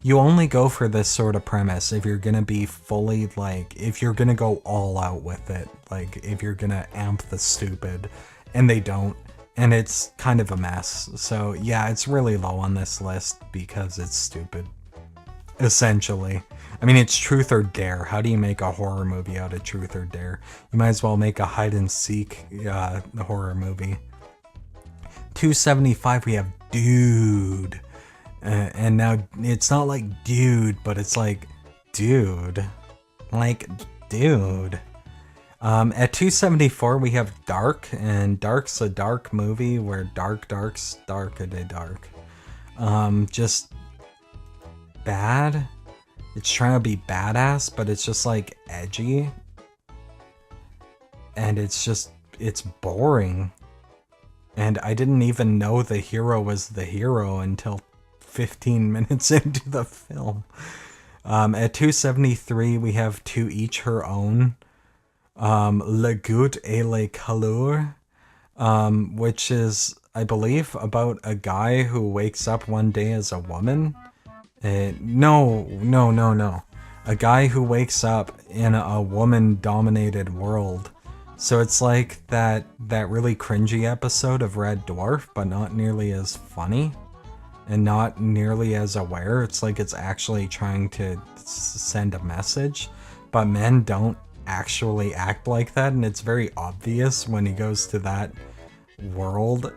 [SPEAKER 1] You only go for this sort of premise if you're gonna be fully, like, if you're gonna go all out with it. Like, if you're gonna amp the stupid. And they don't. And it's kind of a mess. So yeah, it's really low on this list because it's stupid. Essentially. I mean, it's Truth or Dare. How do you make a horror movie out of Truth or Dare? You might as well make a hide and seek horror movie. 275, we have Dude. And now it's not like Dude, but it's like Dude. Like, dude. At 274, we have Dark, and Dark's a dark movie where dark's dark a day dark. Just bad. It's trying to be badass, but it's just like edgy. And it's boring. And I didn't even know the hero was the hero until 15 minutes into the film. At 273, we have To Each Her Own. Le Goût et les Couleurs. which is, I believe, about a guy who wakes up one day as a woman. No. A guy who wakes up in a woman-dominated world. So it's like that really cringy episode of Red Dwarf, but not nearly as funny and not nearly as aware. It's like it's actually trying to send a message, but men don't actually act like that, and it's very obvious when he goes to that world,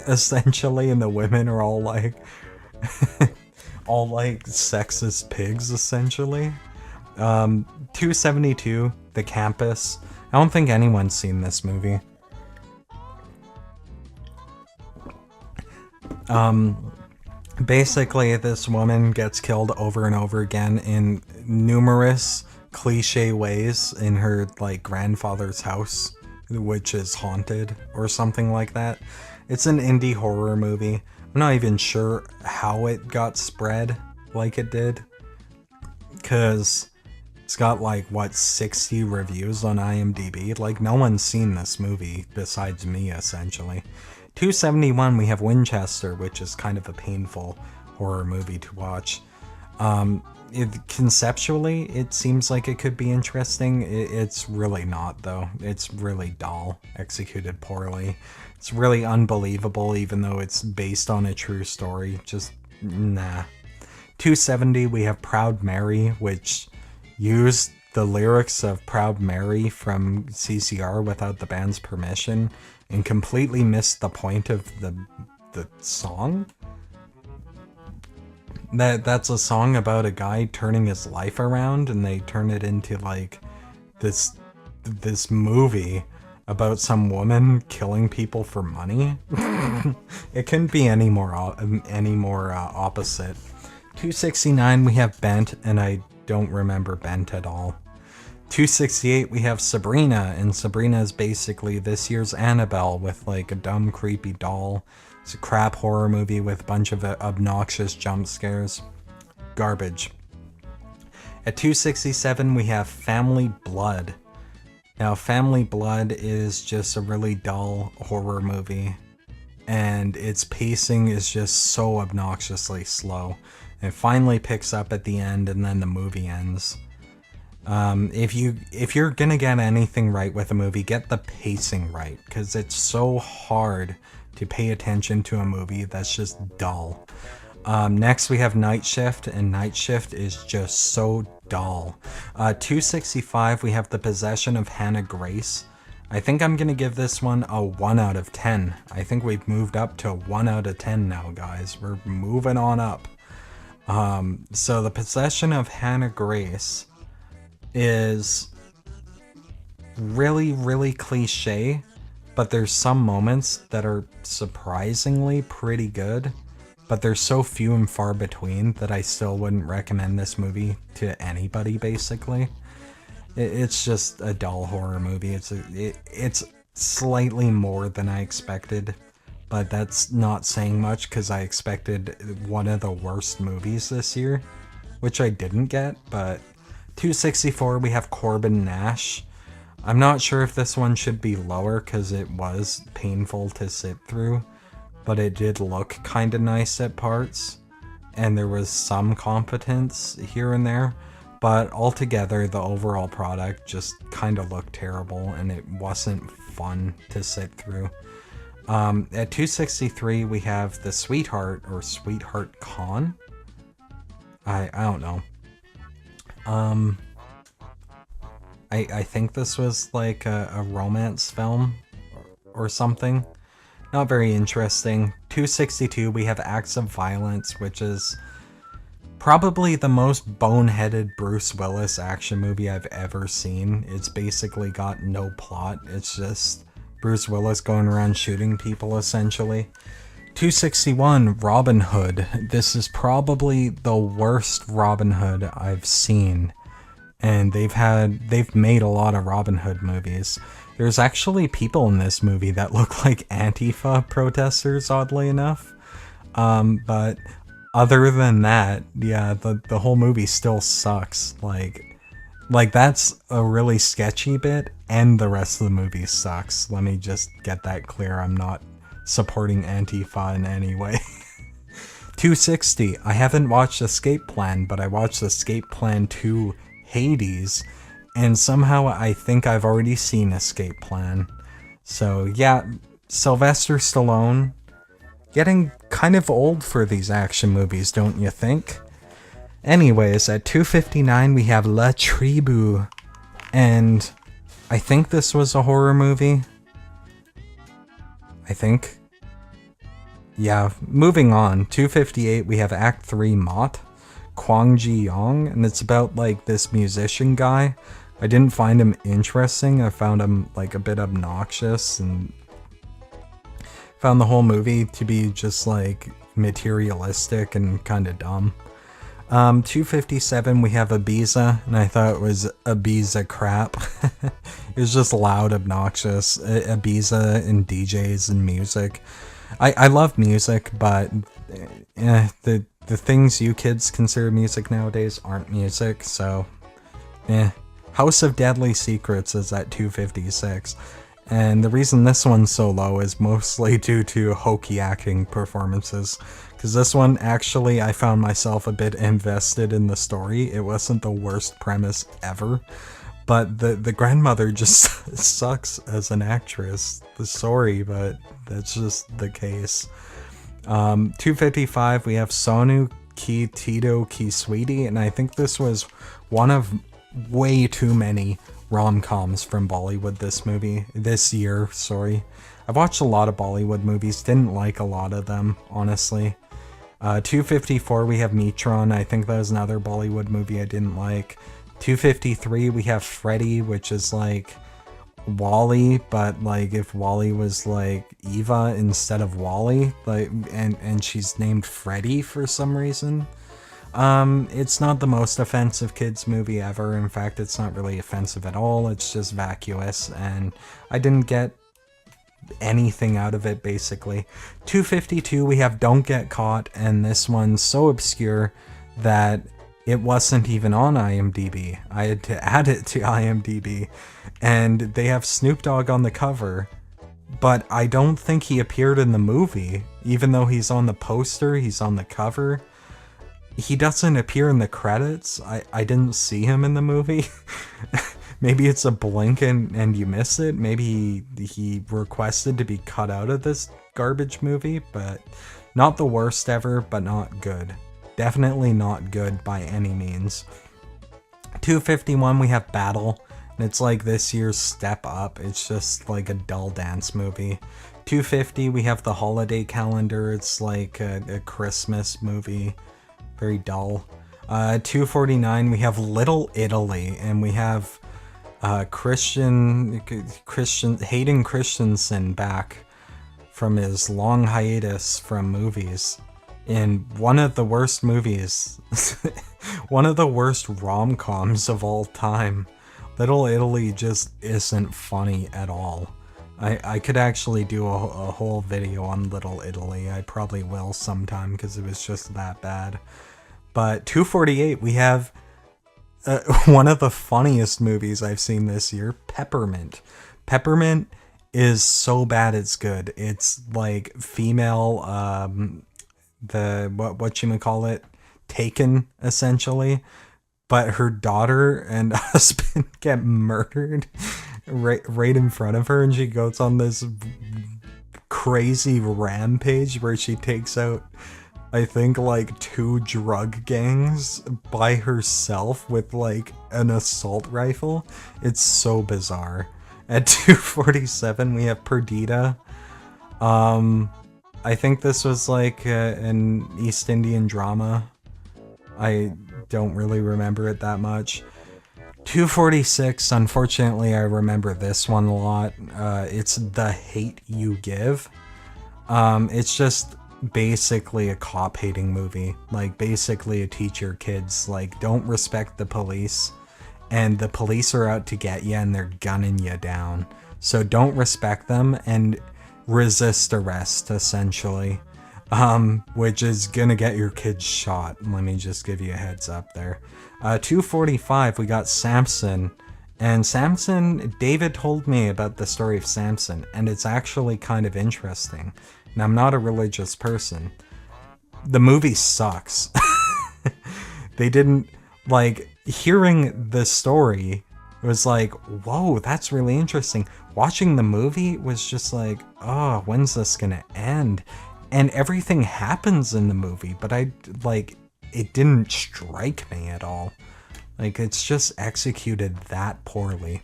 [SPEAKER 1] essentially, and the women are all like all like sexist pigs, essentially. 272, The Campus. I don't think anyone's seen this movie. Basically, this woman gets killed over and over again in numerous cliche ways in her like grandfather's house, which is haunted or something like that. It's an indie horror movie. I'm not even sure how it got spread like it did, because it's got like, what, 60 reviews on IMDb? Like, no one's seen this movie besides me, essentially. 271, we have Winchester, which is kind of a painful horror movie to watch. Conceptually, it seems like it could be interesting. It's really not, though. It's really dull, executed poorly. It's really unbelievable, even though it's based on a true story. Just, nah. 270, we have Proud Mary, which used the lyrics of Proud Mary from CCR without the band's permission and completely missed the point of the song. That's a song about a guy turning his life around, and they turn it into like this movie about some woman killing people for money. It couldn't be any more opposite. 269, we have Bent, and I don't remember Bent at all. 268, we have Sabrina, and Sabrina is basically this year's Annabelle with like a dumb, creepy doll. It's a crap horror movie with a bunch of obnoxious jump scares. Garbage. At 267, we have Family Blood. Now, Family Blood is just a really dull horror movie, and its pacing is just so obnoxiously slow. It finally picks up at the end, and then the movie ends. If you're gonna get anything right with a movie, get the pacing right, because it's so hard to pay attention to a movie that's just dull. Next we have Night Shift, and Night Shift is just so dull. 265, we have The Possession of Hannah Grace. I think I'm gonna give this one a 1 out of 10. I think we've moved up to 1 out of 10 now, guys. We're moving on up. So The Possession of Hannah Grace is really, really cliche, but there's some moments that are surprisingly pretty good, but they're so few and far between that I still wouldn't recommend this movie to anybody, basically. It's just a dull horror movie. It's slightly more than I expected, but that's not saying much because I expected one of the worst movies this year, which I didn't get. But 264, we have Corbin Nash. I'm not sure if this one should be lower because it was painful to sit through, but it did look kind of nice at parts, and there was some competence here and there, but altogether the overall product just kind of looked terrible, and it wasn't fun to sit through. At 263, we have The Sweetheart, or Sweetheart Con. I don't know. I think this was like a romance film or something. Not very interesting. 262, we have Acts of Violence, which is probably the most boneheaded Bruce Willis action movie I've ever seen. It's basically got no plot. It's just Bruce Willis going around shooting people, essentially. 261, Robin Hood. This is probably the worst Robin Hood I've seen. And they've made a lot of Robin Hood movies. There's actually people in this movie that look like Antifa protesters, oddly enough. But other than that, yeah, the whole movie still sucks. Like, Like, that's a really sketchy bit, and the rest of the movie sucks. Let me just get that clear. I'm not supporting Antifa in any way. 260. I haven't watched Escape Plan, but I watched Escape Plan 2 Hades, and somehow I think I've already seen Escape Plan. So yeah, Sylvester Stallone, getting kind of old for these action movies, don't you think? Anyways, at 259 we have La Tribu, and I think this was a horror movie. I think. Yeah, moving on. 258 we have Act 3 Mott, Kwang Ji Yong, and it's about like this musician guy. I didn't find him interesting. I found him like a bit obnoxious, and found the whole movie to be just like materialistic and kind of dumb. 257 we have Ibiza, and I thought it was Ibiza crap. It was just loud, obnoxious. Ibiza and DJs and music. I love music, but the things you kids consider music nowadays aren't music, so House of Deadly Secrets is at 256. And the reason this one's so low is mostly due to hokey acting performances. Because this one, actually, I found myself a bit invested in the story. It wasn't the worst premise ever. But the grandmother just sucks as an actress. Sorry, but that's just the case. 255, we have Sonu Ki Tito Ki Sweetie. And I think this was one of way too many rom-coms from Bollywood this year, sorry. I've watched a lot of Bollywood movies, didn't like a lot of them, honestly. 254 we have Mitron, I think that was another Bollywood movie I didn't like. 253 we have Freddy, which is like Wally, but like if Wally was like Eva instead of Wally, like and she's named Freddy for some reason. It's not the most offensive kids movie ever. In fact, it's not really offensive at all. It's just vacuous, and I didn't get anything out of it, basically. 252, we have Don't Get Caught, and this one's so obscure that it wasn't even on IMDb. I had to add it to IMDb, and they have Snoop Dogg on the cover, but I don't think he appeared in the movie. Even though he's on the poster, he's on the cover. He doesn't appear in the credits. I didn't see him in the movie. Maybe it's a blink and you miss it. Maybe he requested to be cut out of this garbage movie, but not the worst ever, but not good. Definitely not good by any means. 251 we have Battle, and it's like this year's Step Up. It's just like a dull dance movie. 250 we have The Holiday Calendar. It's like a Christmas movie. Very dull. 249 we have Little Italy, and we have Hayden Christensen back from his long hiatus from movies in one of the worst movies, one of the worst rom-coms of all time. Little Italy just isn't funny at all. I could actually do a whole video on Little Italy. I probably will sometime because it was just that bad. But 248, we have one of the funniest movies I've seen this year, Peppermint. Peppermint is so bad it's good. It's like female, whatchamacallit, Taken, essentially. But her daughter and husband get murdered right in front of her, and she goes on this crazy rampage where she takes out, I think, like 2 drug gangs by herself with like an assault rifle. It's so bizarre. At 247 we have Perdita. I think this was like an East Indian drama. I don't really remember it that much. 246, unfortunately I remember this one a lot. It's The Hate U Give. It's just basically a cop hating movie, like basically to teach your kids like don't respect the police, and the police are out to get you and they're gunning you down, so don't respect them and resist arrest, essentially. which is gonna get your kids shot. Let me just give you a heads up there. 2:45, we got Samson. And Samson, David told me about the story of Samson, and it's actually kind of interesting. And I'm not a religious person. The movie sucks. They didn't, like, hearing the story was like, whoa, that's really interesting. Watching the movie was just like, oh, when's this gonna end? And everything happens in the movie, but it didn't strike me at all. Like, it's just executed that poorly.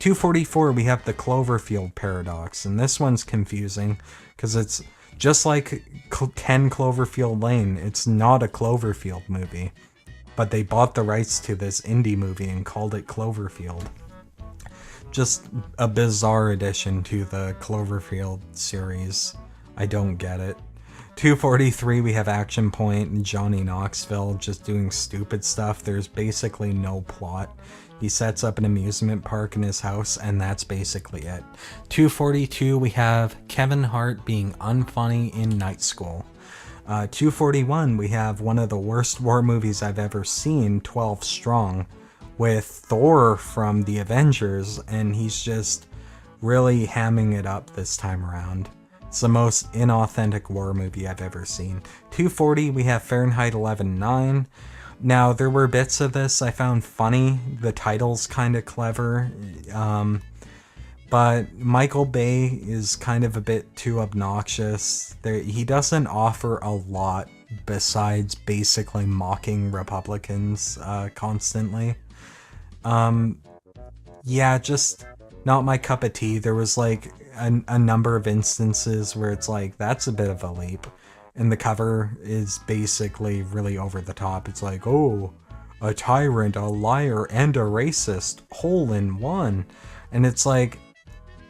[SPEAKER 1] 2:44, we have the Cloverfield paradox, and this one's confusing because it's just like 10 Cloverfield Lane. It's not a Cloverfield movie, but they bought the rights to this indie movie and called it Cloverfield. Just a bizarre addition to the Cloverfield series. I don't get it. 2:43, we have Action Point and Johnny Knoxville just doing stupid stuff. There's basically no plot. He sets up an amusement park in his house, and that's basically it. 2:42, we have Kevin Hart being unfunny in Night School. 2:41, we have one of the worst war movies I've ever seen, 12 Strong, with Thor from the Avengers, and he's just really hamming it up this time around. It's the most inauthentic war movie I've ever seen. 2:40, we have Fahrenheit 11/9. Now, there were bits of this I found funny. The title's kind of clever. But Michael Bay is kind of a bit too obnoxious. He doesn't offer a lot besides basically mocking Republicans constantly. Yeah, just not my cup of tea. There was like a number of instances where it's like, that's a bit of a leap. And the cover is basically really over the top. It's like, oh, a tyrant, a liar, and a racist, hole in one. And it's like,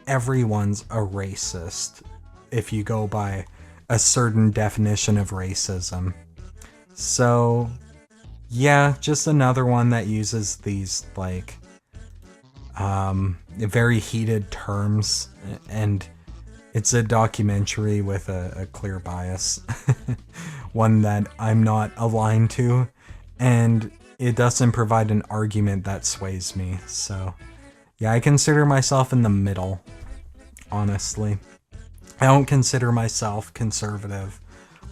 [SPEAKER 1] everyone's a racist if you go by a certain definition of racism. So, yeah, just another one that uses these, like, very heated terms, and it's a documentary with a clear bias, one that I'm not aligned to, and it doesn't provide an argument that sways me. So, yeah, I consider myself in the middle, honestly. I don't consider myself conservative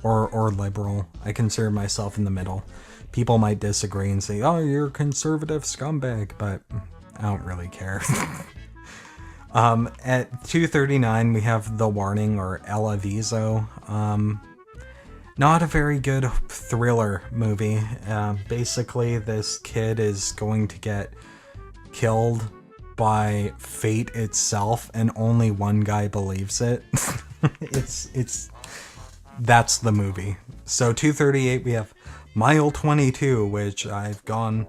[SPEAKER 1] or liberal. I consider myself in the middle. People might disagree and say, oh, you're a conservative scumbag, but I don't really care. At 2:39, we have The Warning, or El Aviso. Not a very good thriller movie. Basically, this kid is going to get killed by fate itself, and only one guy believes it. That's the movie. So 2:38, we have Mile 22, which I've gone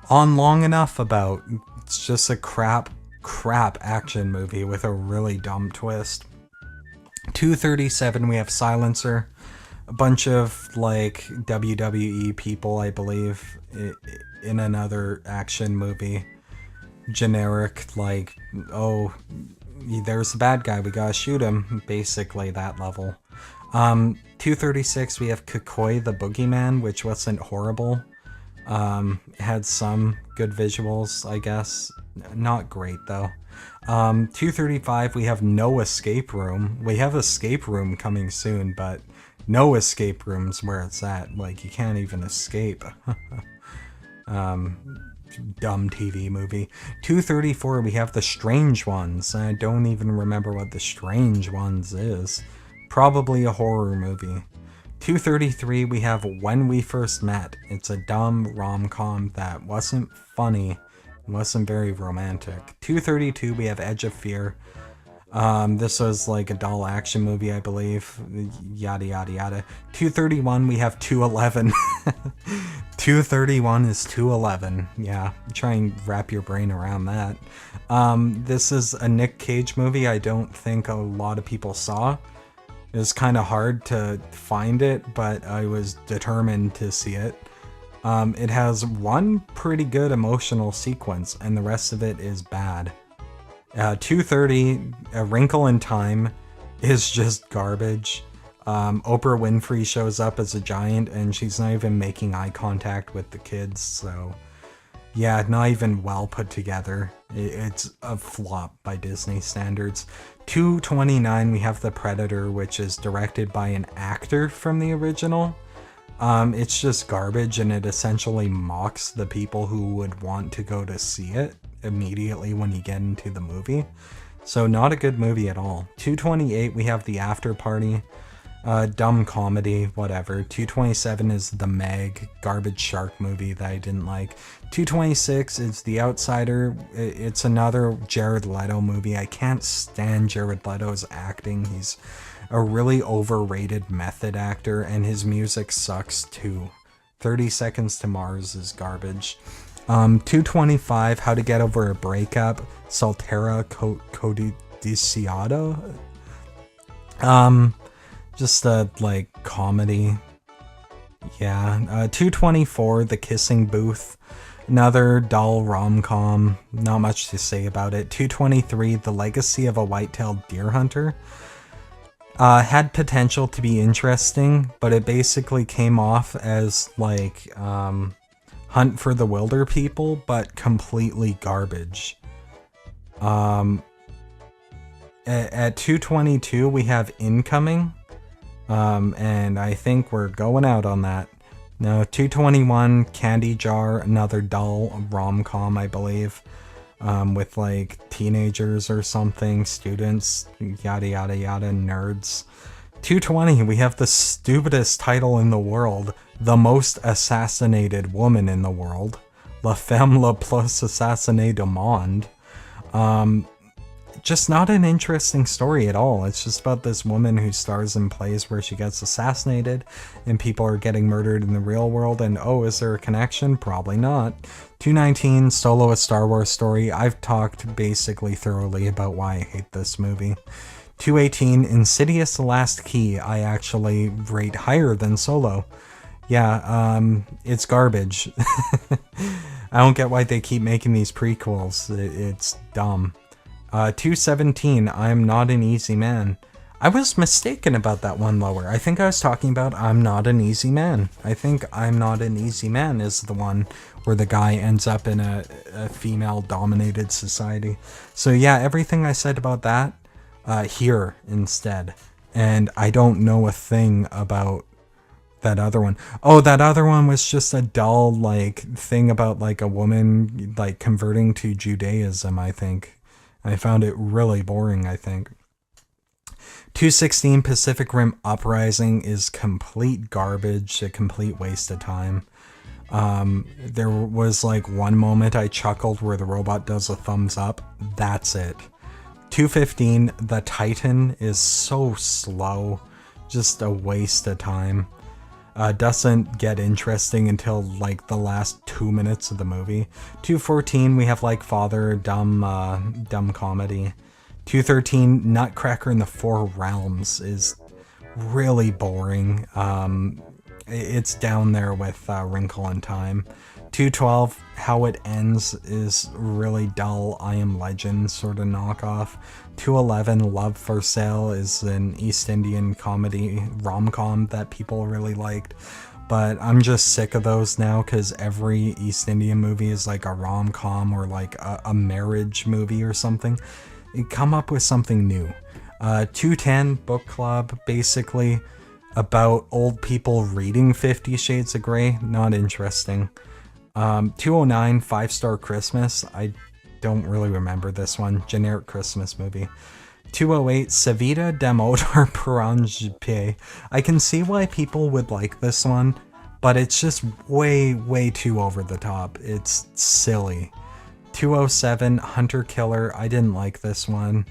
[SPEAKER 1] on long enough about. It's just a crap action movie with a really dumb twist. 2:37, we have Silencer. A bunch of, like, WWE people, I believe, in another action movie. Generic, like, oh, there's a bad guy, we gotta shoot him. Basically that level. 2:36, we have Kukoi the Boogeyman, which wasn't horrible. Had some good visuals, I guess. Not great, though. 2:35, we have No Escape Room. We have Escape Room coming soon, but no escape rooms where it's at. Like, you can't even escape. Dumb TV movie. 2:34, we have The Strange Ones. I don't even remember what The Strange Ones is. Probably a horror movie. 2:33, we have When We First Met. It's a dumb rom-com that wasn't funny, wasn't very romantic. 2:32, we have Edge of Fear. This was like a doll action movie, I believe. Yada yada yada. 2:31, we have 2:11. 2:31 is 2:11. Yeah, try and wrap your brain around that. This is a Nick Cage movie I don't think a lot of people saw. It was kind of hard to find it, but I was determined to see it. It has one pretty good emotional sequence, and the rest of it is bad. 2:30, A Wrinkle in Time is just garbage. Oprah Winfrey shows up as a giant, and she's not even making eye contact with the kids, so yeah, not even well put together. It's a flop by Disney standards. 229, we have The Predator, which is directed by an actor from the original. It's just garbage, and it essentially mocks the people who would want to go to see it immediately when you get into the movie. So not a good movie at all. 228, we have The After Party. Dumb comedy, whatever. 227 is The Meg, garbage shark movie that I didn't like. 226 is The Outsider. It's another Jared Leto movie. I can't stand Jared Leto's acting. He's a really overrated method actor, and his music sucks too. 30 Seconds to Mars is garbage. 225, How to Get Over a Breakup. Soltera Codiciado. Just a, like, comedy. Yeah. 224, The Kissing Booth. Another dull rom-com. Not much to say about it. 223, The Legacy of a White-Tailed Deer Hunter. Had potential to be interesting, but it basically came off as, like, Hunt for the Wilder People, but completely garbage. At 222, we have Incoming. And I think we're going out on that. Now, 221, Candy Jar, another dull rom-com, I believe, with like teenagers or something, students, yada yada yada, nerds. 220, we have the stupidest title in the world, The Most Assassinated Woman in the World, La Femme la plus assassinée du monde. Just not an interesting story at all. It's just about this woman who stars in plays where she gets assassinated and people are getting murdered in the real world, and oh, is there a connection? Probably not. 219, Solo: A Star Wars Story. I've talked basically thoroughly about why I hate this movie. 218, Insidious: The Last Key. I actually rate higher than Solo. Yeah, it's garbage. I don't get why they keep making these prequels. It's dumb. 217, I'm Not an Easy Man. I was mistaken about that one lower. I think I was talking about I'm Not an Easy Man. I think I'm Not an Easy Man is the one where the guy ends up in a female-dominated society. So yeah, everything I said about that, here instead. And I don't know a thing about that other one. Oh, that other one was just a dull, like, thing about, like, a woman, like, converting to Judaism, I think. I found it really boring, I think. 216, Pacific Rim Uprising is complete garbage, a complete waste of time. There was like one moment I chuckled where the robot does a thumbs up. That's it. 215, The Titan is so slow, just a waste of time. Doesn't get interesting until like the last 2 minutes of the movie. 214, we have like Father, dumb comedy. 213, Nutcracker in the Four Realms is really boring. It's down there with Wrinkle in Time. 212, How It Ends is really dull. I Am Legend sort of knockoff. 211, Love for Sale is an East Indian comedy rom-com that people really liked. But I'm just sick of those now because every East Indian movie is like a rom-com or like a marriage movie or something. Come up with something new. 210, Book Club, basically about old people reading 50 Shades of Grey. Not interesting. 209, 5-Star Christmas. I don't really remember this one. Generic Christmas movie. 208, Savita Damodar Paranjpe. I can see why people would like this one, but it's just way too over the top. It's silly. 207, Hunter Killer. I didn't like this one.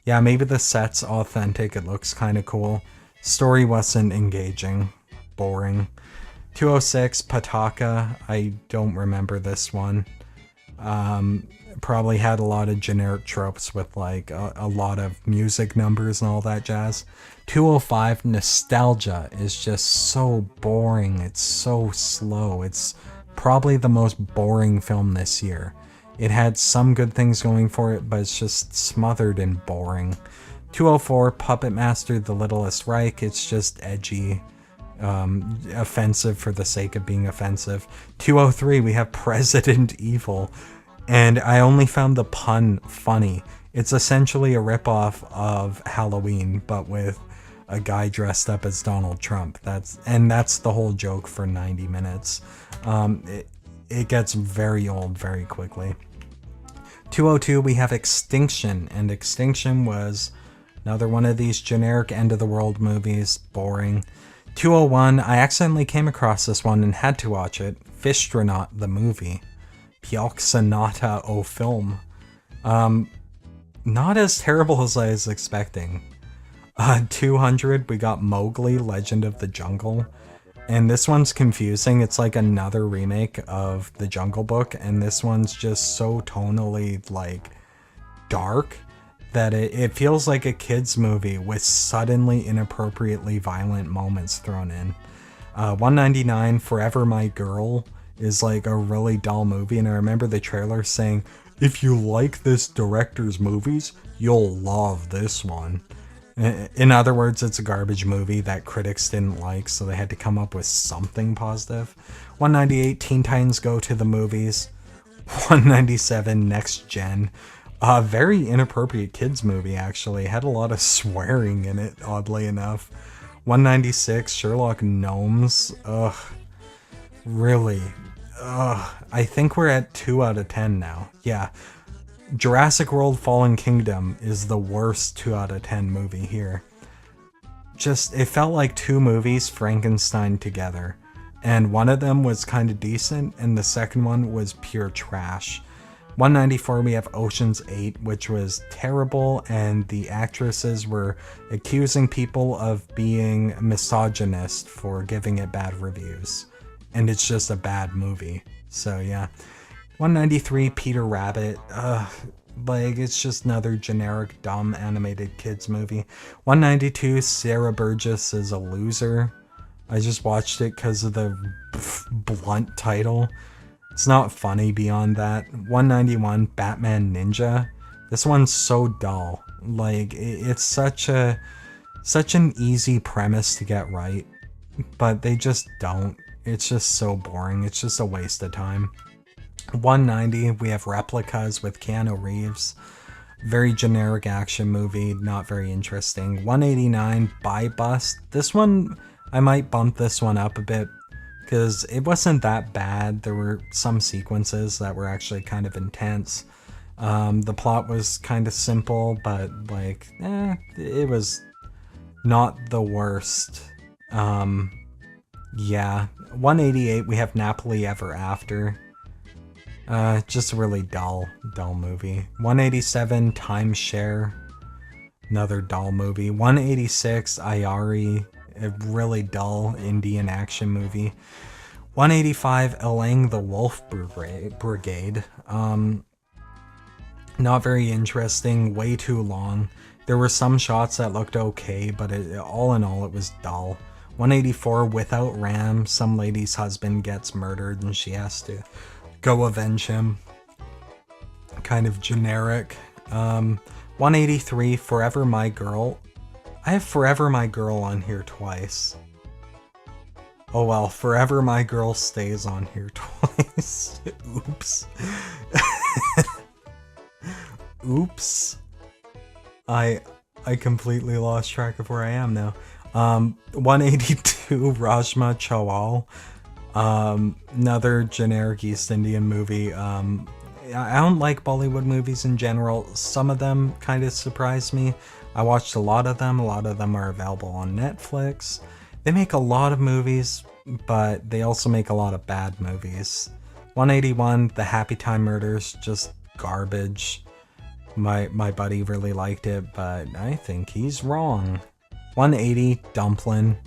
[SPEAKER 1] Yeah, maybe the set's authentic. It looks kind of cool. Story wasn't engaging. Boring. 206, Pataka. I don't remember this one. Probably had a lot of generic tropes with like a lot of music numbers and all that jazz. 205, Nostalgia is just so boring. It's so slow. It's probably the most boring film this year. It had some good things going for it, but it's just smothered and boring. 204, Puppet Master, The Littlest Reich. It's just edgy, offensive for the sake of being offensive. 203, we have President Evil, and I only found the pun funny. It's essentially a ripoff of Halloween, but with a guy dressed up as Donald Trump. That's the whole joke for 90 minutes. It gets very old very quickly. 202, we have Extinction, and Extinction was another one of these generic end-of-the-world movies. Boring. 201, I accidentally came across this one and had to watch it. Fishtronaut, the movie. Pioxanata o film. Not as terrible as I was expecting. 200, we got Mowgli, Legend of the Jungle. And this one's confusing. It's like another remake of The Jungle Book, and this one's just so tonally, like, dark that it feels like a kid's movie with suddenly inappropriately violent moments thrown in. 199, Forever My Girl, is like a really dull movie, and I remember the trailer saying, if you like this director's movies, you'll love this one. In other words, it's a garbage movie that critics didn't like, so they had to come up with something positive. 198, Teen Titans Go to the Movies. 197, Next Gen. A very inappropriate kids movie, actually. It had a lot of swearing in it, oddly enough. 196, Sherlock Gnomes. Ugh. Really? Ugh. I think we're at 2 out of 10 now. Yeah. Jurassic World Fallen Kingdom is the worst 2 out of 10 movie here. Just, it felt like 2 movies Frankenstein together. And one of them was kind of decent, and the second one was pure trash. 194, we have Ocean's 8, which was terrible, and the actresses were accusing people of being misogynist for giving it bad reviews. And it's just a bad movie. So yeah. 193, Peter Rabbit. Like, it's just another generic, dumb, animated kids movie. 192, Sarah Burgess is a Loser. I just watched it because of the blunt title. It's not funny beyond that. 191, Batman Ninja. This one's so dull. Like, it's such an easy premise to get right, but they just don't. It's just so boring. It's just a waste of time. 190, we have Replicas with Keanu Reeves. Very generic action movie, not very interesting. 189, Buy Bust. This one, I might bump this one up a bit because it wasn't that bad. There were some sequences that were actually kind of intense. The plot was kind of simple, but like, it was not the worst. Yeah. 188, we have Napoli Ever After. Just a really dull movie. 187, Timeshare. Another dull movie. 186, Ayari. A really dull Indian action movie. 185, Elang the Wolf Brigade. Not very interesting. Way too long. There were some shots that looked okay, but all in all, it was dull. 184, Without Ram. Some lady's husband gets murdered and she has to go avenge him. Kind of generic. 183, Forever My Girl. I have Forever My Girl on here twice. Oh well, Forever My Girl stays on here twice. Oops. Oops. I completely lost track of where I am now. 182, Rajma Chawal. Another generic East Indian movie. I don't like Bollywood movies in general. Some of them kind of surprised me. I watched a lot of them. A lot of them are available on Netflix. They make a lot of movies, but they also make a lot of bad movies. 181, The Happy Time Murders, just garbage. My buddy really liked it, but I think he's wrong. 180, Dumplin'.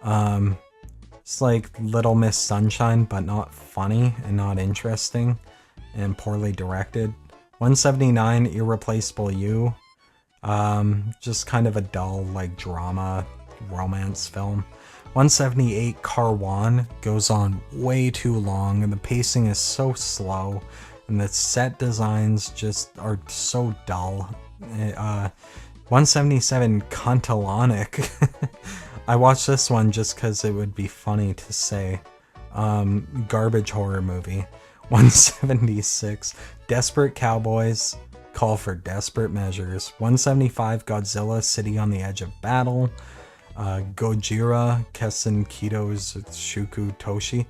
[SPEAKER 1] It's like Little Miss Sunshine, but not funny and not interesting and poorly directed. 179, Irreplaceable You. Just kind of a dull, like, drama romance film. 178, Karwan, goes on way too long, and the pacing is so slow, and the set designs just are so dull. 177, Contalonic. I watched this one just because it would be funny to say. Garbage horror movie. 176, Desperate Cowboys, Call for Desperate Measures. 175, Godzilla, City on the Edge of Battle. Gojira, Kessen Kito's Shuku Toshi.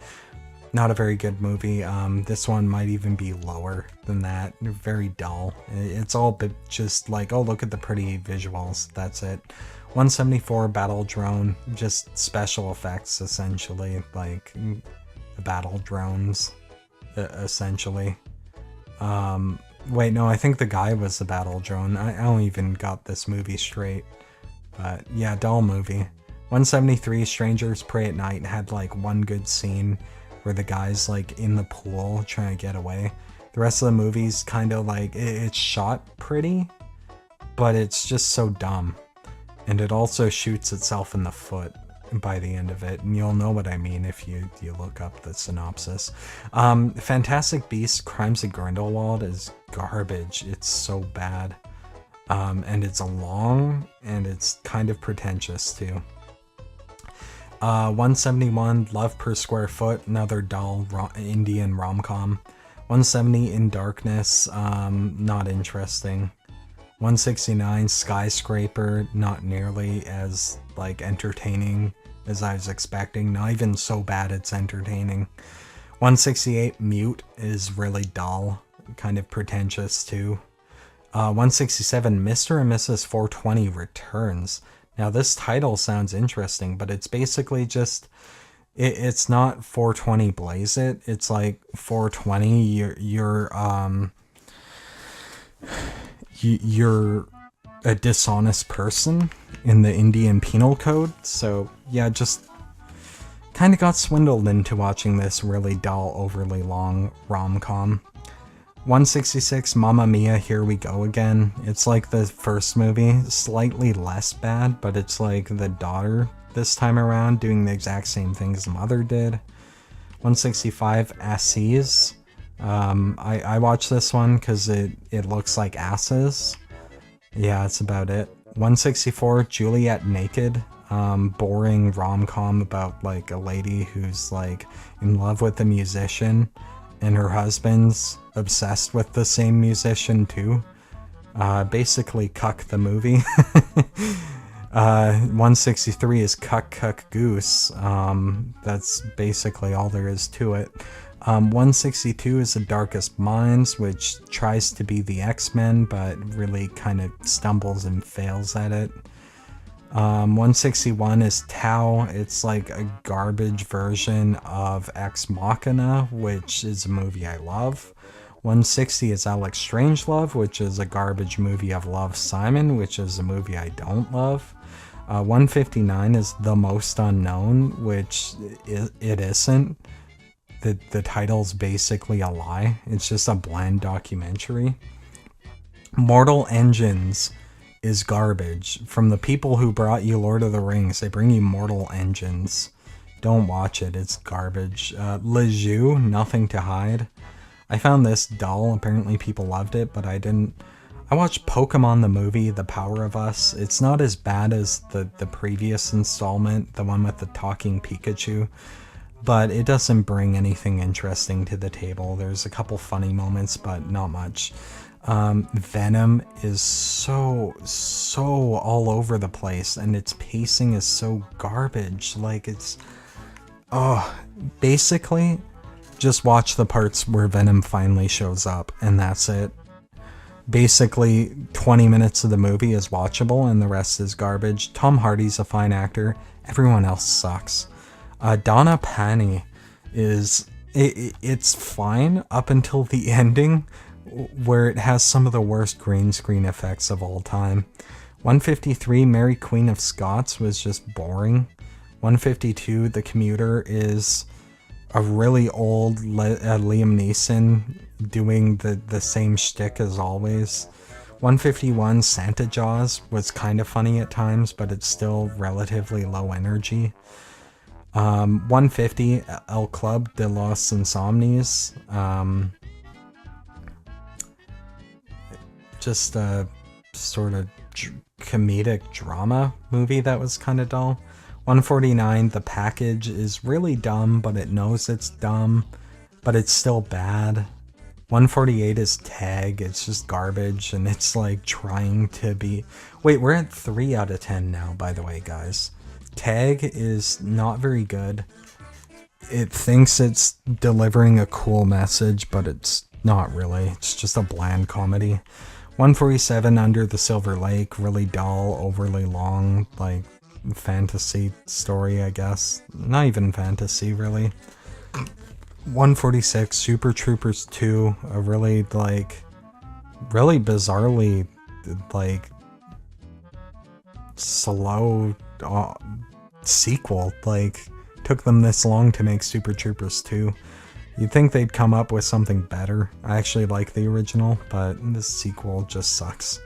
[SPEAKER 1] Not a very good movie. This one might even be lower than that. Very dull. It's all just like, oh, look at the pretty visuals. That's it. 174, Battle Drone. Just special effects, essentially. Like, battle drones, essentially. Wait, no, I think the guy was the battle drone. I don't even got this movie straight. But yeah, dull movie. 173, Strangers Pray at Night had like one good scene where the guy's like in the pool trying to get away. The rest of the movie's kind of like, it's shot pretty, but it's just so dumb. And it also shoots itself in the foot by the end of it, and you'll know what I mean if you look up the synopsis. Fantastic Beasts: Crimes of Grindelwald is garbage. It's so bad. And it's long, and it's kind of pretentious too. 171, Love Per Square Foot, another dull Indian rom-com. 170, In Darkness, not interesting. 169, Skyscraper, not nearly as like entertaining as I was expecting. Not even so bad it's entertaining. 168, Mute is really dull, kind of pretentious too. 167, Mr. and Mrs. 420 Returns. Now this title sounds interesting, but it's basically just, it's not 420 Blaze It. It's like 420, you're a dishonest person in the Indian Penal Code. So yeah, just kind of got swindled into watching this really dull, overly long rom-com. 166, Mamma Mia, Here We Go Again. It's like the first movie, slightly less bad, but it's like the daughter this time around doing the exact same thing as the mother did. 165, Asses. I watched this one because it looks like asses. Yeah, that's about it. 164, Juliet Naked. Boring rom-com about like a lady who's like in love with a musician and her husband's obsessed with the same musician too. Basically Cuck the movie. 163 is Cuck Cuck Goose. That's basically all there is to it. 162 is The Darkest Minds, which tries to be the X-Men, but really kind of stumbles and fails at it. 161 is Tau. It's like a garbage version of Ex Machina, which is a movie I love. 160 is Alex Strangelove, which is a garbage movie of Love, Simon, which is a movie I don't love. 159 is The Most Unknown, which it isn't. The title's basically a lie. It's just a bland documentary. Mortal Engines is garbage. From the people who brought you Lord of the Rings, they bring you Mortal Engines. Don't watch it, it's garbage. Le Jeu, Nothing to Hide. I found this dull. Apparently people loved it, but I didn't. I watched Pokemon the movie, The Power of Us. It's not as bad as the previous installment, the one with the talking Pikachu, but it doesn't bring anything interesting to the table. There's a couple funny moments, but not much. Venom is so all over the place, and its pacing is so garbage. Like, it's... basically, just watch the parts where Venom finally shows up, and that's it. Basically, 20 minutes of the movie is watchable, and the rest is garbage. Tom Hardy's a fine actor. Everyone else sucks. Donna Pani is... It's fine up until the ending, where it has some of the worst green screen effects of all time. 153, Mary Queen of Scots was just boring. 152, The Commuter is a really old Liam Neeson doing the same shtick as always. 151, Santa Jaws was kind of funny at times, but it's still relatively low energy. 150, El Club de los Insomnes. Just a sort of comedic drama movie that was kind of dull. 149, The Package, is really dumb, but it knows it's dumb, but it's still bad. 148 is Tag. It's just garbage, and it's like trying to be... Wait, we're at 3 out of 10 now, by the way, guys. Tag is not very good. It thinks it's delivering a cool message, but it's not really. It's just a bland comedy. 147, Under the Silver Lake, really dull, overly long, like fantasy story, I guess. Not even fantasy, really. 146, Super Troopers 2, a really bizarrely, like, slow sequel. Like, took them this long to make Super Troopers 2. You'd think they'd come up with something better. I actually like the original, but this sequel just sucks.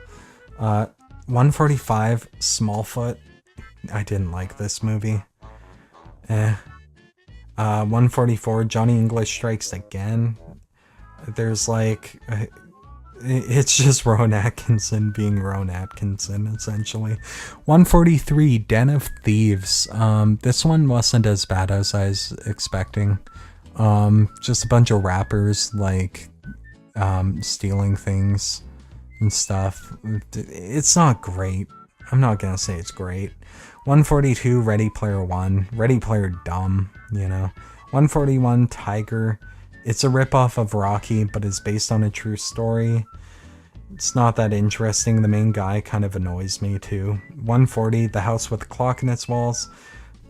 [SPEAKER 1] 145, Smallfoot. I didn't like this movie. 144, Johnny English Strikes Again. There's like... It's just Rowan Atkinson being Rowan Atkinson, essentially. 143, Den of Thieves. This one wasn't as bad as I was expecting. Just a bunch of rappers, like, stealing things and stuff. It's not great. I'm not gonna say it's great. 142, Ready Player One. Ready Player dumb, you know. 141, Tiger. It's a ripoff of Rocky, but it's based on a true story. It's not that interesting. The main guy kind of annoys me too. 140, The House with the Clock in Its Walls.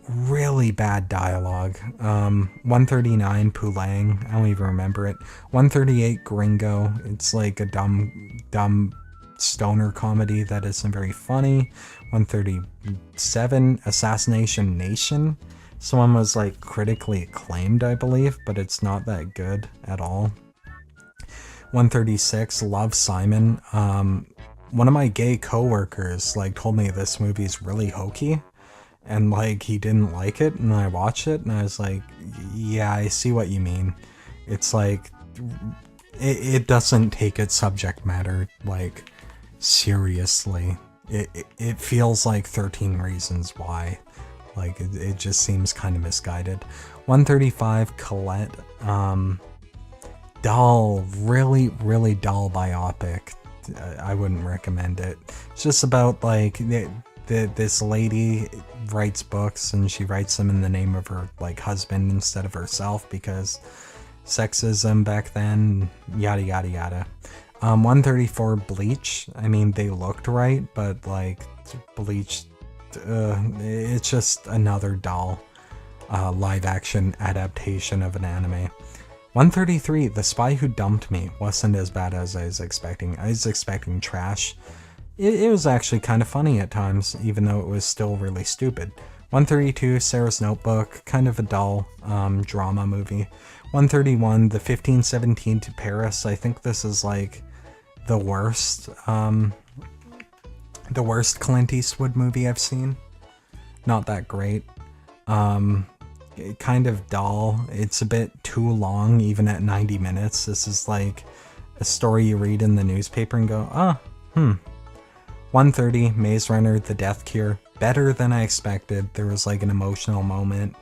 [SPEAKER 1] Really bad dialogue. 139, Pulang. I don't even remember it. 138, Gringo. It's like a dumb stoner comedy that isn't very funny. 137, Assassination Nation. Someone was like critically acclaimed, I believe, but it's not that good at all. 136, Love, Simon. One of my gay coworkers like told me this movie's really hokey, and like he didn't like it, and I watched it and I was like, yeah, I see what you mean. It's like it doesn't take its subject matter like seriously. It feels like 13 Reasons Why. Like, it just seems kind of misguided. 135, Colette. Dull. Really, really dull biopic. I wouldn't recommend it. It's just about, like, this lady writes books, and she writes them in the name of her, like, husband instead of herself, because sexism back then, yada, yada, yada. 134, Bleach. I mean, they looked right, but, like, Bleach... it's just another dull live-action adaptation of an anime. 133, The Spy Who Dumped Me wasn't as bad as I was expecting. I was expecting trash. It was actually kind of funny at times, even though it was still really stupid. 132, Sarah's Notebook, kind of a dull drama movie. 131, The 1517 to Paris. I think this is like the worst Clint Eastwood movie I've seen. Not that great. Kind of dull. It's a bit too long, even at 90 minutes. This is like a story you read in the newspaper and go, 130, Maze Runner, The Death Cure. Better than I expected. There was like an emotional moment.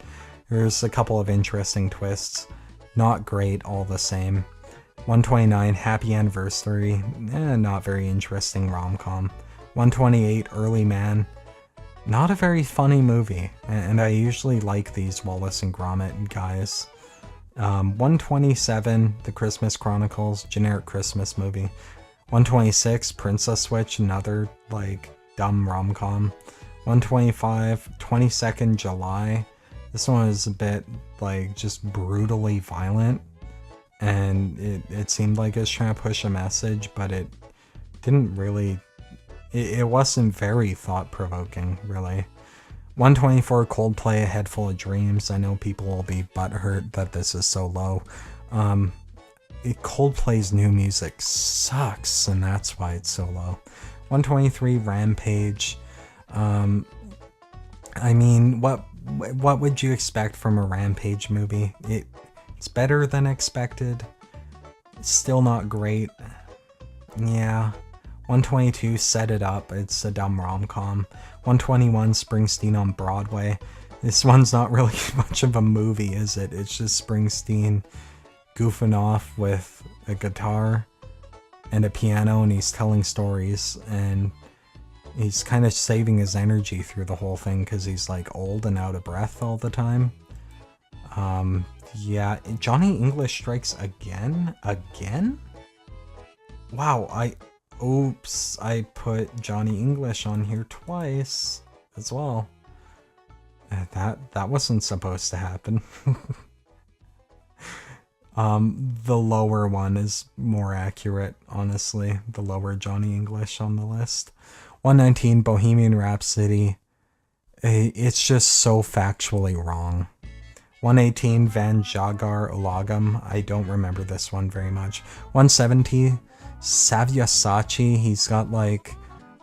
[SPEAKER 1] There's a couple of interesting twists. Not great all the same. 129, Happy Anniversary. Not very interesting rom-com. 128, Early Man. Not a very funny movie, and I usually like these Wallace and Gromit guys. 127, The Christmas Chronicles, generic Christmas movie. 126, Princess Switch, another, like, dumb rom-com. 125, 22nd July. This one is a bit, like, just brutally violent, and it seemed like it was trying to push a message, but it didn't really... It wasn't very thought-provoking, really. 124, Coldplay, A Head Full of Dreams. I know people will be butthurt that this is so low. Coldplay's new music sucks, and that's why it's so low. 123, Rampage. I mean, what would you expect from a Rampage movie? It's better than expected. It's still not great. Yeah. 122, Set It Up. It's a dumb rom-com. 121, Springsteen on Broadway. This one's not really much of a movie, is it? It's just Springsteen goofing off with a guitar and a piano, and he's telling stories, and he's kind of saving his energy through the whole thing because he's like old and out of breath all the time. Yeah, Johnny English Strikes Again? Again? Wow, oops, I put Johnny English on here twice as well. That wasn't supposed to happen. The lower one is more accurate, honestly. The lower Johnny English on the list. 119, Bohemian Rhapsody. It's just so factually wrong. 118, Van Jagar Ulagam. I don't remember this one very much. 170, Sabyasachi. He's got like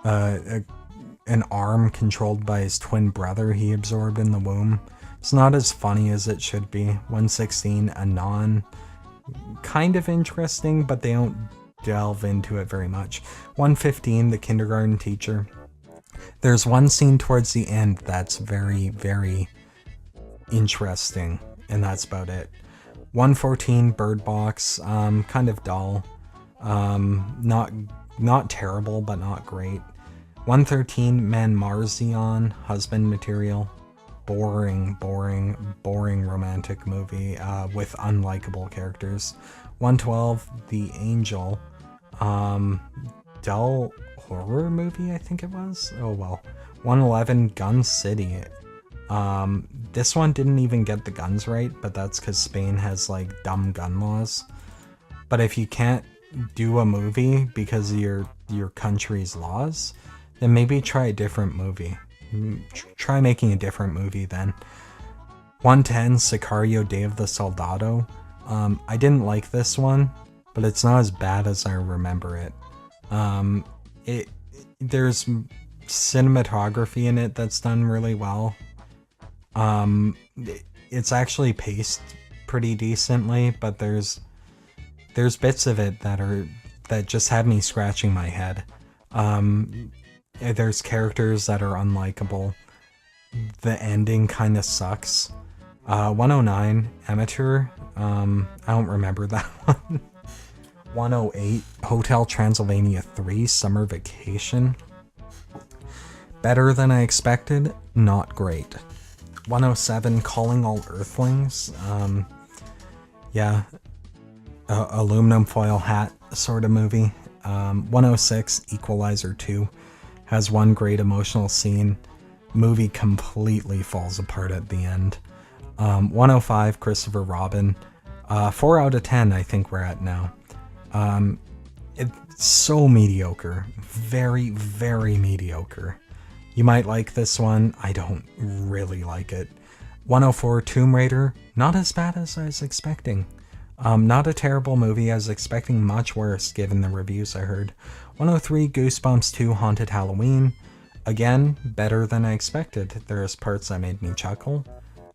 [SPEAKER 1] an arm controlled by his twin brother he absorbed in the womb. It's not as funny as it should be. 116, Anon. Kind of interesting, but they don't delve into it very much. 115, The Kindergarten Teacher. There's one scene towards the end that's very, very interesting, and that's about it. 114, Bird Box. Kind of dull. Not terrible, but not great. 113, Man Marzion, Husband Material. Boring romantic movie with unlikable characters. 112, The Angel. Dull horror movie, I think it was. Oh well. 111, Gun City. This one didn't even get the guns right, but that's because Spain has like dumb gun laws. But if you can't do a movie because of your country's laws, then maybe try a different movie. Try making a different movie then. 110, Sicario, Day of the Soldado. I didn't like this one, but it's not as bad as I remember it. There's cinematography in it that's done really well. It's actually paced pretty decently, but there's bits of it that just had me scratching my head. There's characters that are unlikable. The ending kind of sucks. 109, Amateur. I don't remember that one. 108, Hotel Transylvania 3, Summer Vacation. Better than I expected, not great. 107, Calling All Earthlings. Yeah, aluminum foil hat sort of movie. 106, Equalizer 2. Has one great emotional scene. Movie completely falls apart at the end. 105, Christopher Robin. 4 out of 10, I think we're at now. It's so mediocre. Very, very mediocre. You might like this one. I don't really like it. 104, Tomb Raider. Not as bad as I was expecting. Not a terrible movie. I was expecting much worse given the reviews I heard. 103, Goosebumps 2, Haunted Halloween. Again, better than I expected. There's parts that made me chuckle.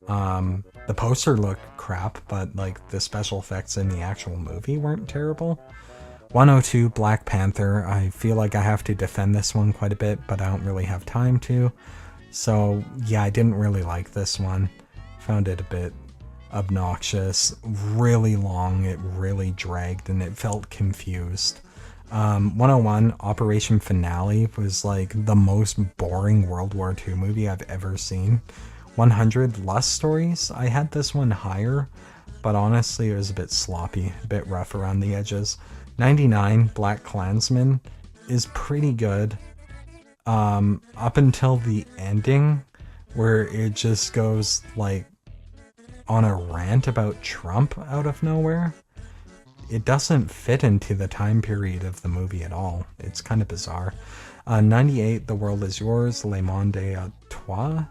[SPEAKER 1] The poster looked crap, but like the special effects in the actual movie weren't terrible. 102, Black Panther. I feel like I have to defend this one quite a bit, but I don't really have time to. So yeah, I didn't really like this one. Found it a bit obnoxious, really long, it really dragged, and it felt confused. 101, Operation Finale was like the most boring World War II movie I've ever seen. 100, Lust Stories. I had this one higher, but honestly it was a bit sloppy, a bit rough around the edges. 99, Black Klansman is pretty good. Up until the ending, where it just goes like on a rant about Trump out of nowhere. It doesn't fit into the time period of the movie at all. It's kind of bizarre. 98, The World Is Yours, Le Monde à Toi.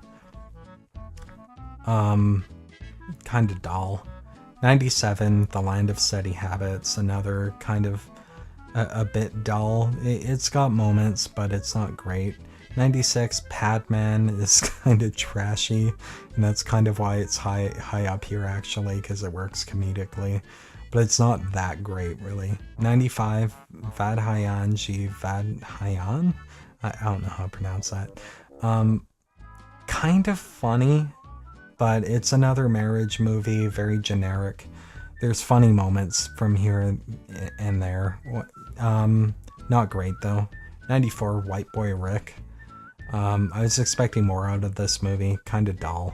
[SPEAKER 1] Kind of dull. 97, The Land of Steady Habits, another kind of a bit dull. It's got moments, but it's not great. 96, Padman is kind of trashy, and that's kind of why it's high up here actually, because it works comedically. but it's not that great, really. 95, Vadhayan? I don't know how to pronounce that. Kind of funny, but it's another marriage movie, very generic. There's funny moments from here and there. Not great, though. 94, White Boy Rick. I was expecting more out of this movie. Kind of dull.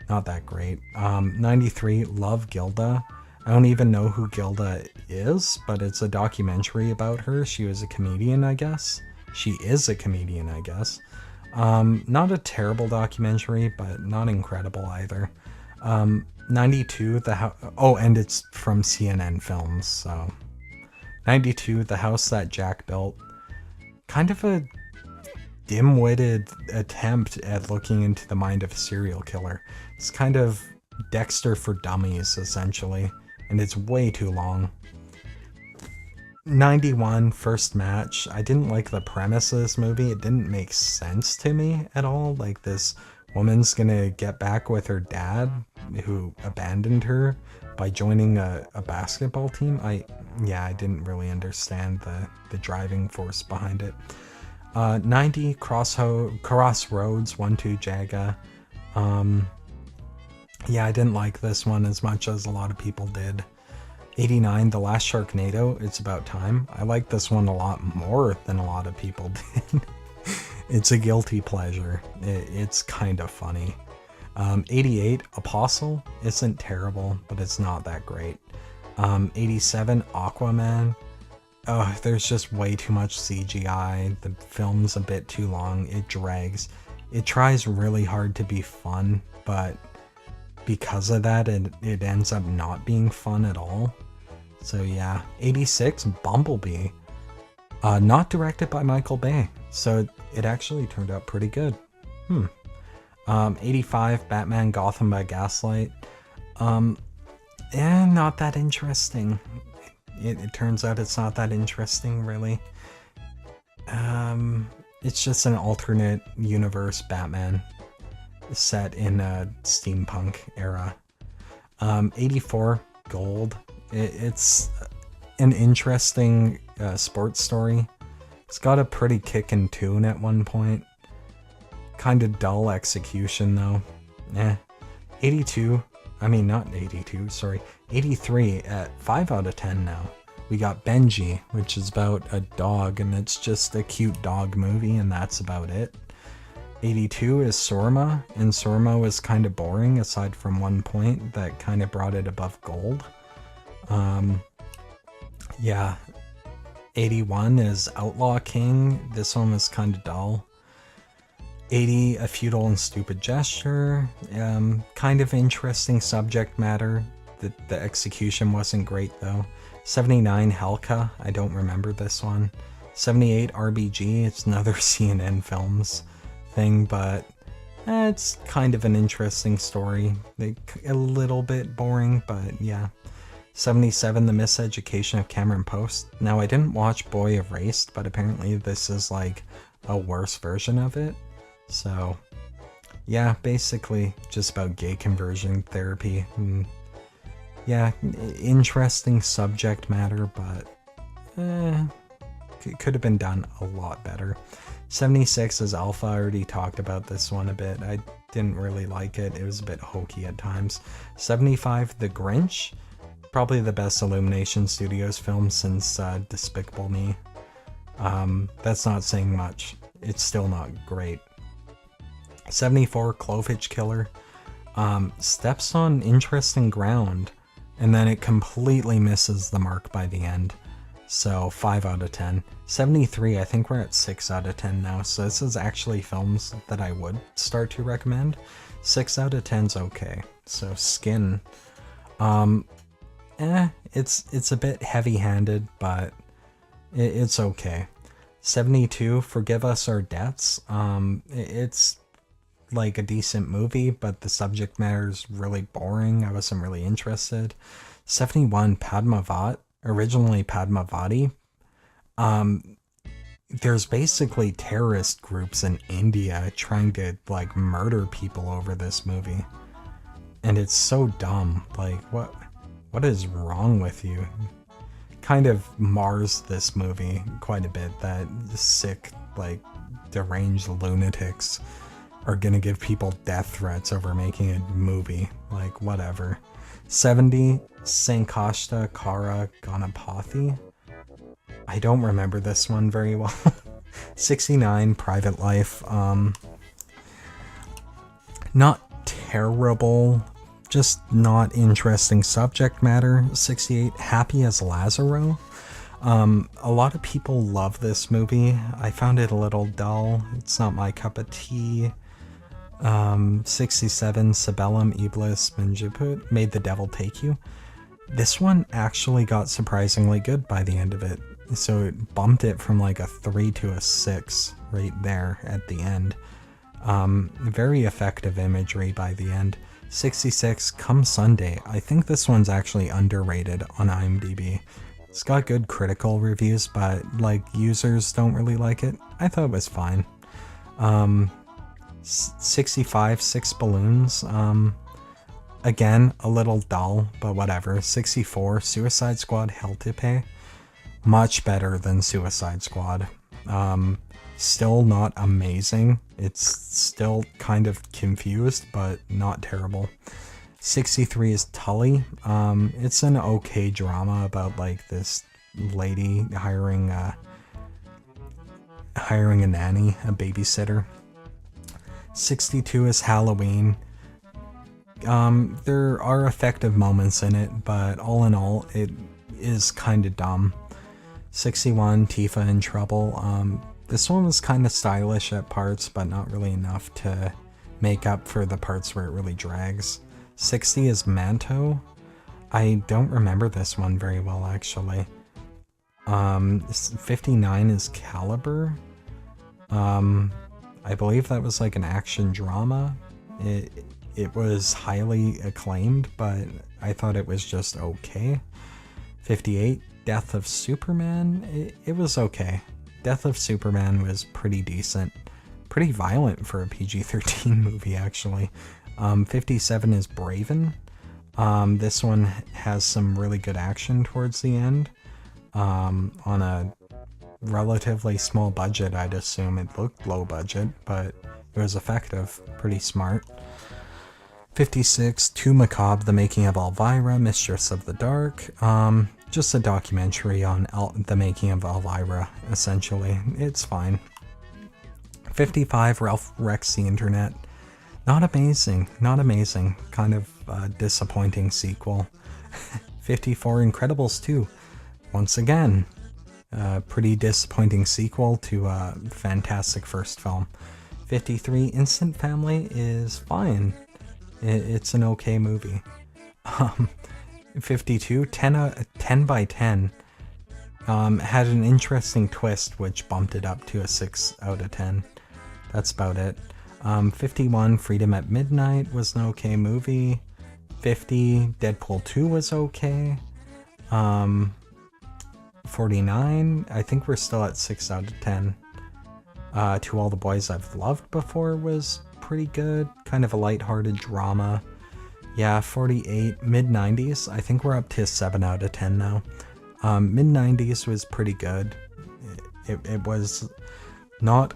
[SPEAKER 1] Not that great. 93, Love Gilda. I don't even know who Gilda is, but it's a documentary about her. She was a comedian, I guess. She is a comedian, I guess. Not a terrible documentary, but not incredible either. 92, and it's from CNN Films, so. 92, The House That Jack Built. Kind of a dim-witted attempt at looking into the mind of a serial killer. It's kind of Dexter for dummies, essentially, and it's way too long. 91, First Match. I didn't like the premise of this movie. It didn't make sense to me at all. Like, this woman's gonna get back with her dad, who abandoned her, by joining a basketball team. I didn't really understand the driving force behind it. 90, Crossroads, 1-2 Jaga. I didn't like this one as much as a lot of people did. 89, The Last Sharknado, It's About Time. I like this one a lot more than a lot of people did. It's a guilty pleasure. It's kind of funny. 88, Apostle, isn't terrible, but it's not that great. 87, Aquaman. Oh, there's just way too much CGI. The film's a bit too long. It drags. It tries really hard to be fun, but because of that, it ends up not being fun at all. So yeah. 86, Bumblebee. Not directed by Michael Bay, so it actually turned out pretty good. 85, Batman Gotham by Gaslight. Not that interesting. It turns out it's not that interesting, really. It's just an alternate universe Batman set in a steampunk era. 84, Gold. It's an interesting sports story. It's got a pretty kickin' tune at one point. Kind of dull execution, though. 82. Not 82, sorry. 83 at 5 out of 10 now. We got Benji, which is about a dog, and it's just a cute dog movie, and that's about it. 82 is Sorma, and Sorma was kind of boring, aside from one point that kind of brought it above Gold. 81 is Outlaw King. This one was kind of dull. 80, A Futile and Stupid Gesture. Kind of interesting subject matter. The execution wasn't great, though. 79, Helka. I don't remember this one. 78, RBG. It's another CNN Films thing, but it's kind of an interesting story. A little bit boring, but yeah. 77, The Miseducation of Cameron Post. Now, I didn't watch Boy Erased, but apparently this is like a worse version of it. So, yeah, basically just about gay conversion therapy. Yeah, interesting subject matter, but it could have been done a lot better. 76 is Alpha. I already talked about this one a bit. I didn't really like it. It was a bit hokey at times. 75, The Grinch. Probably the best Illumination Studios film since Despicable Me. That's not saying much. It's still not great. 74, Clovage Killer. Steps on interesting ground, and then it completely misses the mark by the end. So 5 out of 10. 73, I think we're at 6 out of 10 now, so this is actually films that I would start to recommend. 6 out of 10's okay. So Skin. It's a bit heavy-handed, but it's okay. 72, Forgive Us Our Debts. It's like a decent movie, but the subject matter is really boring. I wasn't really interested. 71, Padmavat, originally Padmavati. There's basically terrorist groups in India trying to like murder people over this movie, and it's so dumb. Like, What is wrong with you? Kind of mars this movie quite a bit, that sick, like, deranged lunatics are gonna give people death threats over making a movie. Like, whatever. 70, Sankashta Kara Ganapathy. I don't remember this one very well. 69, Private Life. Not terrible, just not interesting subject matter. 68, Happy as Lazaro. A lot of people love this movie. I found it a little dull. It's not my cup of tea. 67, Sabellum Iblis Minjiput, Made the Devil Take You. This one actually got surprisingly good by the end of it. So it bumped it from like a 3 to a 6 right there at the end. Very effective imagery by the end. 66, Come Sunday. I think this one's actually underrated on IMDb. It's got good critical reviews, but like users don't really like it. I thought it was fine. 65, Six Balloons. Again, a little dull, but whatever. 64, Suicide Squad Hell to Pay. Much better than Suicide Squad. Still not amazing. It's still kind of confused, but not terrible. 63 is Tully. It's an okay drama about like this lady hiring a nanny, a babysitter. 62 is Halloween. There are effective moments in it, but all in all, it is kind of dumb. 61, Tifa in Trouble. This one was kind of stylish at parts, but not really enough to make up for the parts where it really drags. 60 is Manto. I don't remember this one very well, actually. 59 is Caliber. I believe that was like an action drama. It was highly acclaimed, but I thought it was just okay. 58, Death of Superman. It was okay. Death of Superman was pretty decent. Pretty violent for a PG-13 movie, actually. 57 is Braven. This one has some really good action towards the end. On a relatively small budget, I'd assume. It looked low budget, but it was effective. Pretty smart. 56, Too Macabre, The Making of Elvira, Mistress of the Dark. Just a documentary on the making of Elvira, essentially. It's fine. 55, Ralph Wrecks the Internet. Not amazing, not amazing. Kind of disappointing sequel. 54, Incredibles 2. Once again, pretty disappointing sequel to a fantastic first film. 53, Instant Family is fine. It's an okay movie. 52, 10 by 10 had an interesting twist which bumped it up to a 6 out of 10. That's about it. 51, Freedom at Midnight was an okay movie. 50, Deadpool 2 was okay. 49, I think we're still at 6 out of 10. To All the Boys I've Loved Before was pretty good. Kind of a lighthearted drama. Yeah, 48, mid-90s. I think we're up to 7 out of 10 now. Mid-90s was pretty good. It was not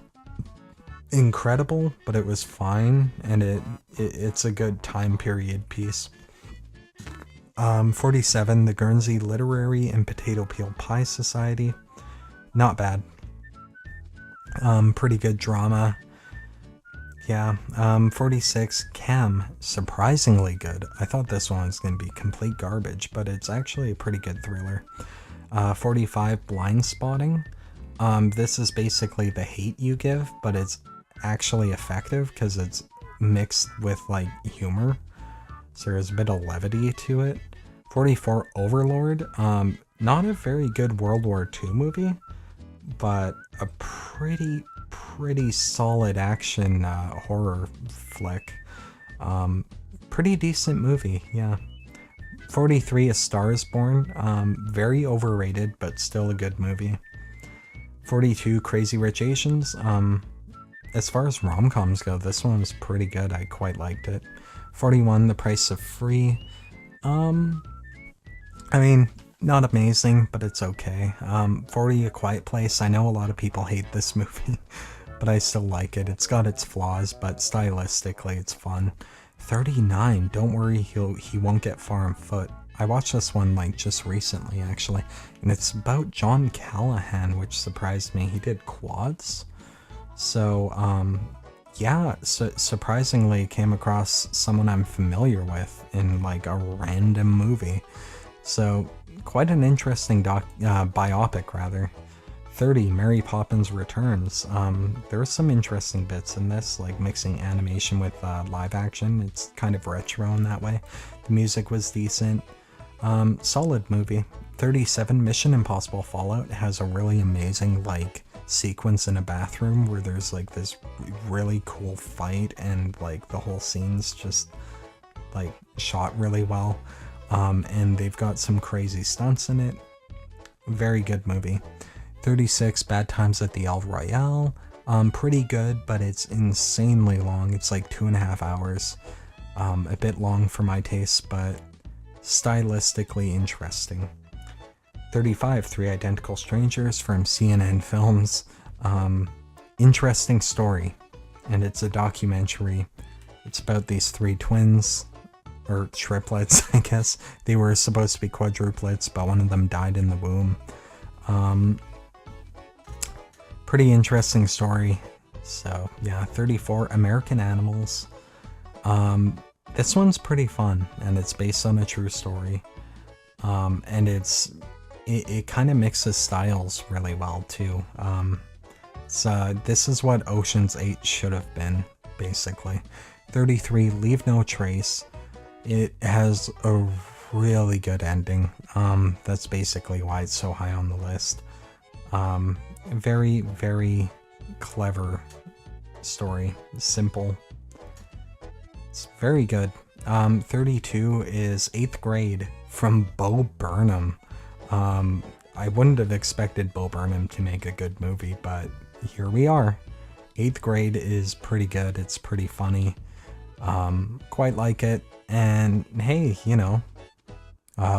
[SPEAKER 1] incredible, but it was fine, and it's a good time period piece. 47, The Guernsey Literary and Potato Peel Pie Society. Not bad. Pretty good drama. Yeah. 46, Cam. Surprisingly good. I thought this one was going to be complete garbage, but it's actually a pretty good thriller. 45, Blind Spotting. This is basically The Hate You Give, but it's actually effective because it's mixed with like humor. So there's a bit of levity to it. 44, Overlord. Not a very good World War II movie, but a pretty solid action horror flick. Pretty decent movie, yeah. 43, A Star is Born. Very overrated, but still a good movie. 42, Crazy Rich Asians. As far as rom-coms go, this one was pretty good. I quite liked it. 41, The Price of Free. I mean, not amazing, but it's okay. 40 A Quiet Place, I know a lot of people hate this movie, but I still like it. It's got its flaws, but stylistically it's fun. 39, don't worry, he won't get far on foot. I watched this one like just recently actually, and it's about John Callahan, which surprised me. He did Quads. So, yeah, surprisingly came across someone I'm familiar with in like a random movie. So, quite an interesting biopic rather. 30, Mary Poppins Returns. There are some interesting bits in this, like mixing animation with live action. It's kind of retro in that way. The music was decent. Solid movie. 37, Mission Impossible Fallout has a really amazing like sequence in a bathroom where there's like this really cool fight and like the whole scene's just like shot really well. And they've got some crazy stunts in it. Very good movie. 36, Bad Times at the El Royale. Pretty good, but it's insanely long. It's like 2.5 hours. A bit long for my taste, but stylistically interesting. 35, Three Identical Strangers from CNN Films. Interesting story, and it's a documentary. It's about these three twins, or triplets, I guess. They were supposed to be quadruplets, but one of them died in the womb. Pretty interesting story. So yeah, 34, American Animals. This one's pretty fun, and it's based on a true story. And it kind of mixes styles really well too. This is what Ocean's 8 should have been, basically. 33, Leave No Trace. It has a really good ending. That's basically why it's so high on the list. Very, very clever story. Simple. It's very good. 32 is 8th Grade from Bo Burnham. I wouldn't have expected Bo Burnham to make a good movie, but here we are. 8th Grade is pretty good. It's pretty funny. Quite like it. And hey, you know,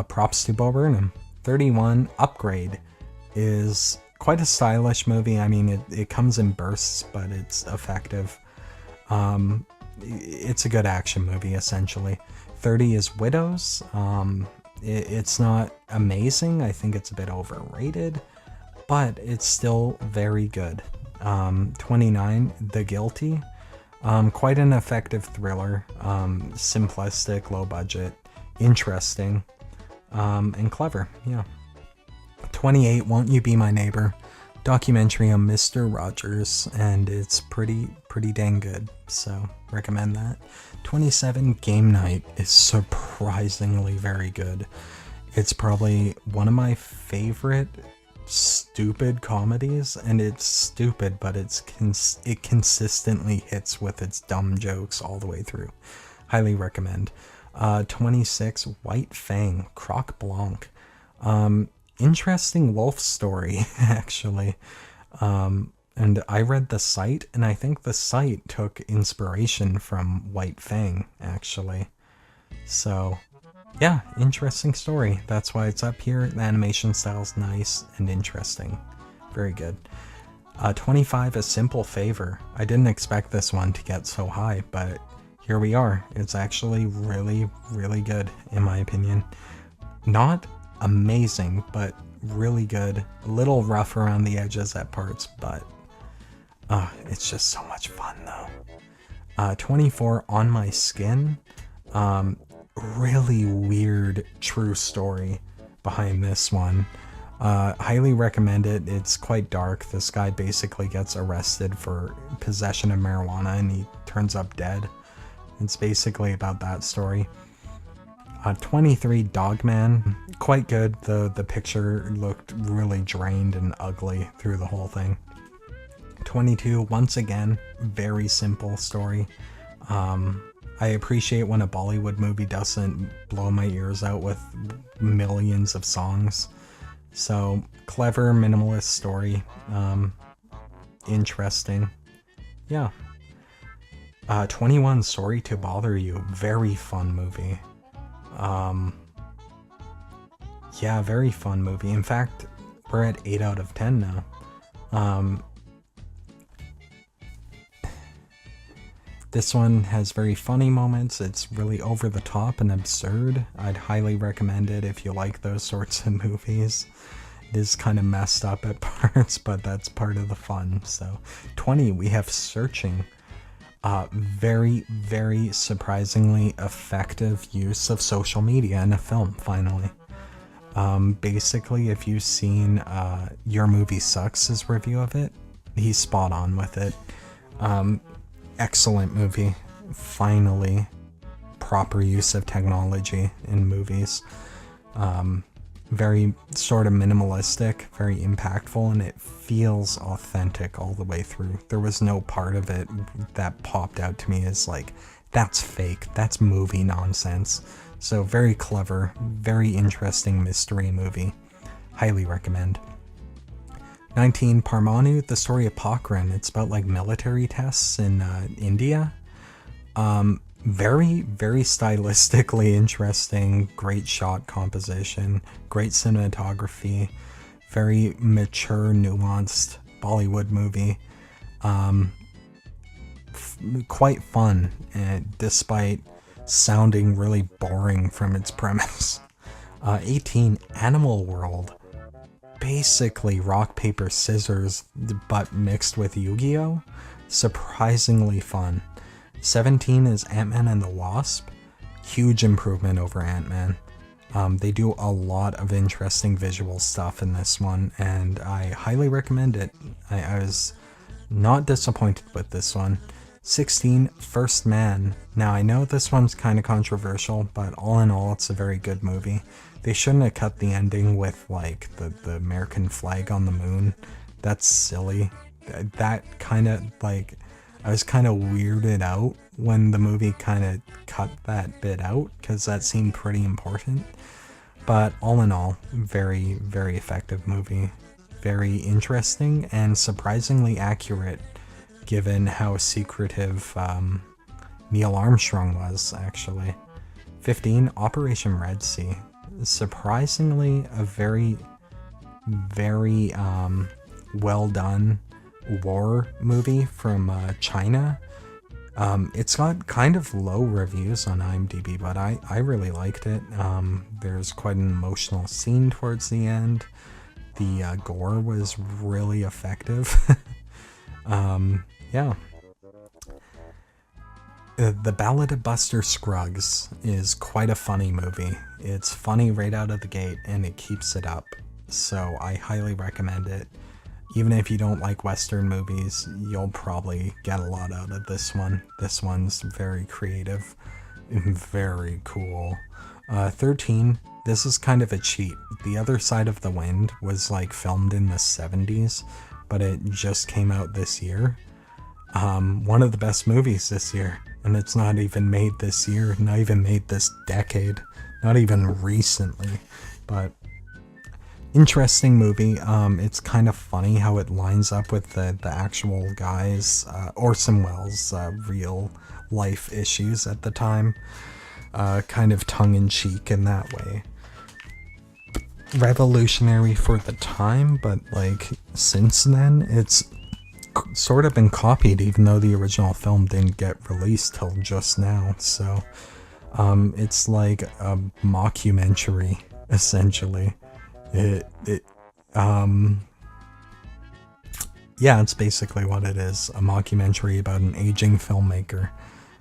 [SPEAKER 1] props to Bo Burnham. 31, Upgrade is quite a stylish movie. I mean, it comes in bursts, but it's effective. It's a good action movie, essentially. 30 is Widows. It's not amazing. I think it's a bit overrated, but it's still very good. 29, The Guilty. Quite an effective thriller. Simplistic, low budget, interesting, and clever. Yeah. 28, Won't You Be My Neighbor? Documentary on Mr. Rogers, and it's pretty dang good, so recommend that. 27, Game Night is surprisingly very good. It's probably one of my favorite stupid comedies, and it's stupid, but it consistently hits with its dumb jokes all the way through. Highly recommend. 26, White Fang, Croc Blanc. Interesting wolf story, actually. And I read The Sight, and I think The Sight took inspiration from White Fang, actually. So, yeah, interesting story. That's why it's up here. The animation style's nice and interesting. Very good. 25, A Simple Favor. I didn't expect this one to get so high, but here we are. It's actually really, really good, in my opinion. Not amazing, but really good. A little rough around the edges at parts, but it's just so much fun though. 24, On My Skin. Really weird true story behind this one. Highly recommend it. It's quite dark. This guy basically gets arrested for possession of marijuana and he turns up dead. It's basically about that story. 23, Dogman. Quite good. The picture looked really drained and ugly through the whole thing. 22, once again, very simple story. I appreciate when a Bollywood movie doesn't blow my ears out with millions of songs. So, clever, minimalist story. Interesting. Yeah. 21, Sorry to Bother You. Very fun movie. Yeah, very fun movie. In fact, we're at 8 out of 10 now. This one has very funny moments. It's really over the top and absurd. I'd highly recommend it if you like those sorts of movies. It is kind of messed up at parts, but that's part of the fun. So 20, we have Searching. Very, very surprisingly effective use of social media in a film, finally. Basically, if you've seen Your Movie Sucks' review of it, he's spot on with it. Excellent movie. Finally, proper use of technology in movies. Very sort of minimalistic, very impactful, and it feels authentic all the way through. There was no part of it that popped out to me as like, that's fake, that's movie nonsense. So very clever, very interesting mystery movie. Highly recommend. 19, Parmanu, The Story of Pokhran. It's about like military tests in India. Very, very stylistically interesting, great shot composition, great cinematography, very mature, nuanced Bollywood movie. Quite fun, despite sounding really boring from its premise. 18, Animal World. Basically rock, paper, scissors, but mixed with Yu-Gi-Oh! Surprisingly fun. 17 is Ant-Man and the Wasp. Huge improvement over Ant-Man. They do a lot of interesting visual stuff in this one, and I highly recommend it. I was not disappointed with this one. 16, First Man. Now, I know this one's kind of controversial, but all in all, it's a very good movie. They shouldn't have cut the ending with, like, the American flag on the moon. That's silly. That kind of, like, I was kind of weirded out when the movie kind of cut that bit out, because that seemed pretty important. But all in all, very, very effective movie. Very interesting and surprisingly accurate, given how secretive Neil Armstrong was, actually. 15, Operation Red Sea. Surprisingly, a very, very well done war movie from China. It's got kind of low reviews on IMDb, but I really liked it. There's quite an emotional scene towards the end. The gore was really effective. Yeah. The Ballad of Buster Scruggs is quite a funny movie. It's funny right out of the gate, and it keeps it up. So I highly recommend it. Even if you don't like Western movies, you'll probably get a lot out of this one. This one's very creative and very cool. 13, this is kind of a cheat. The Other Side of the Wind was like filmed in the 70s, but it just came out this year. One of the best movies this year, and it's not even made this year, not even made this decade, not even recently, but interesting movie. It's kind of funny how it lines up with the actual guys, Orson Welles' real life issues at the time, kind of tongue-in-cheek in that way. Revolutionary for the time, but like since then it's sort of been copied, even though the original film didn't get released till just now. So it's like a mockumentary, essentially. Yeah, it's basically what it is, a mockumentary about an aging filmmaker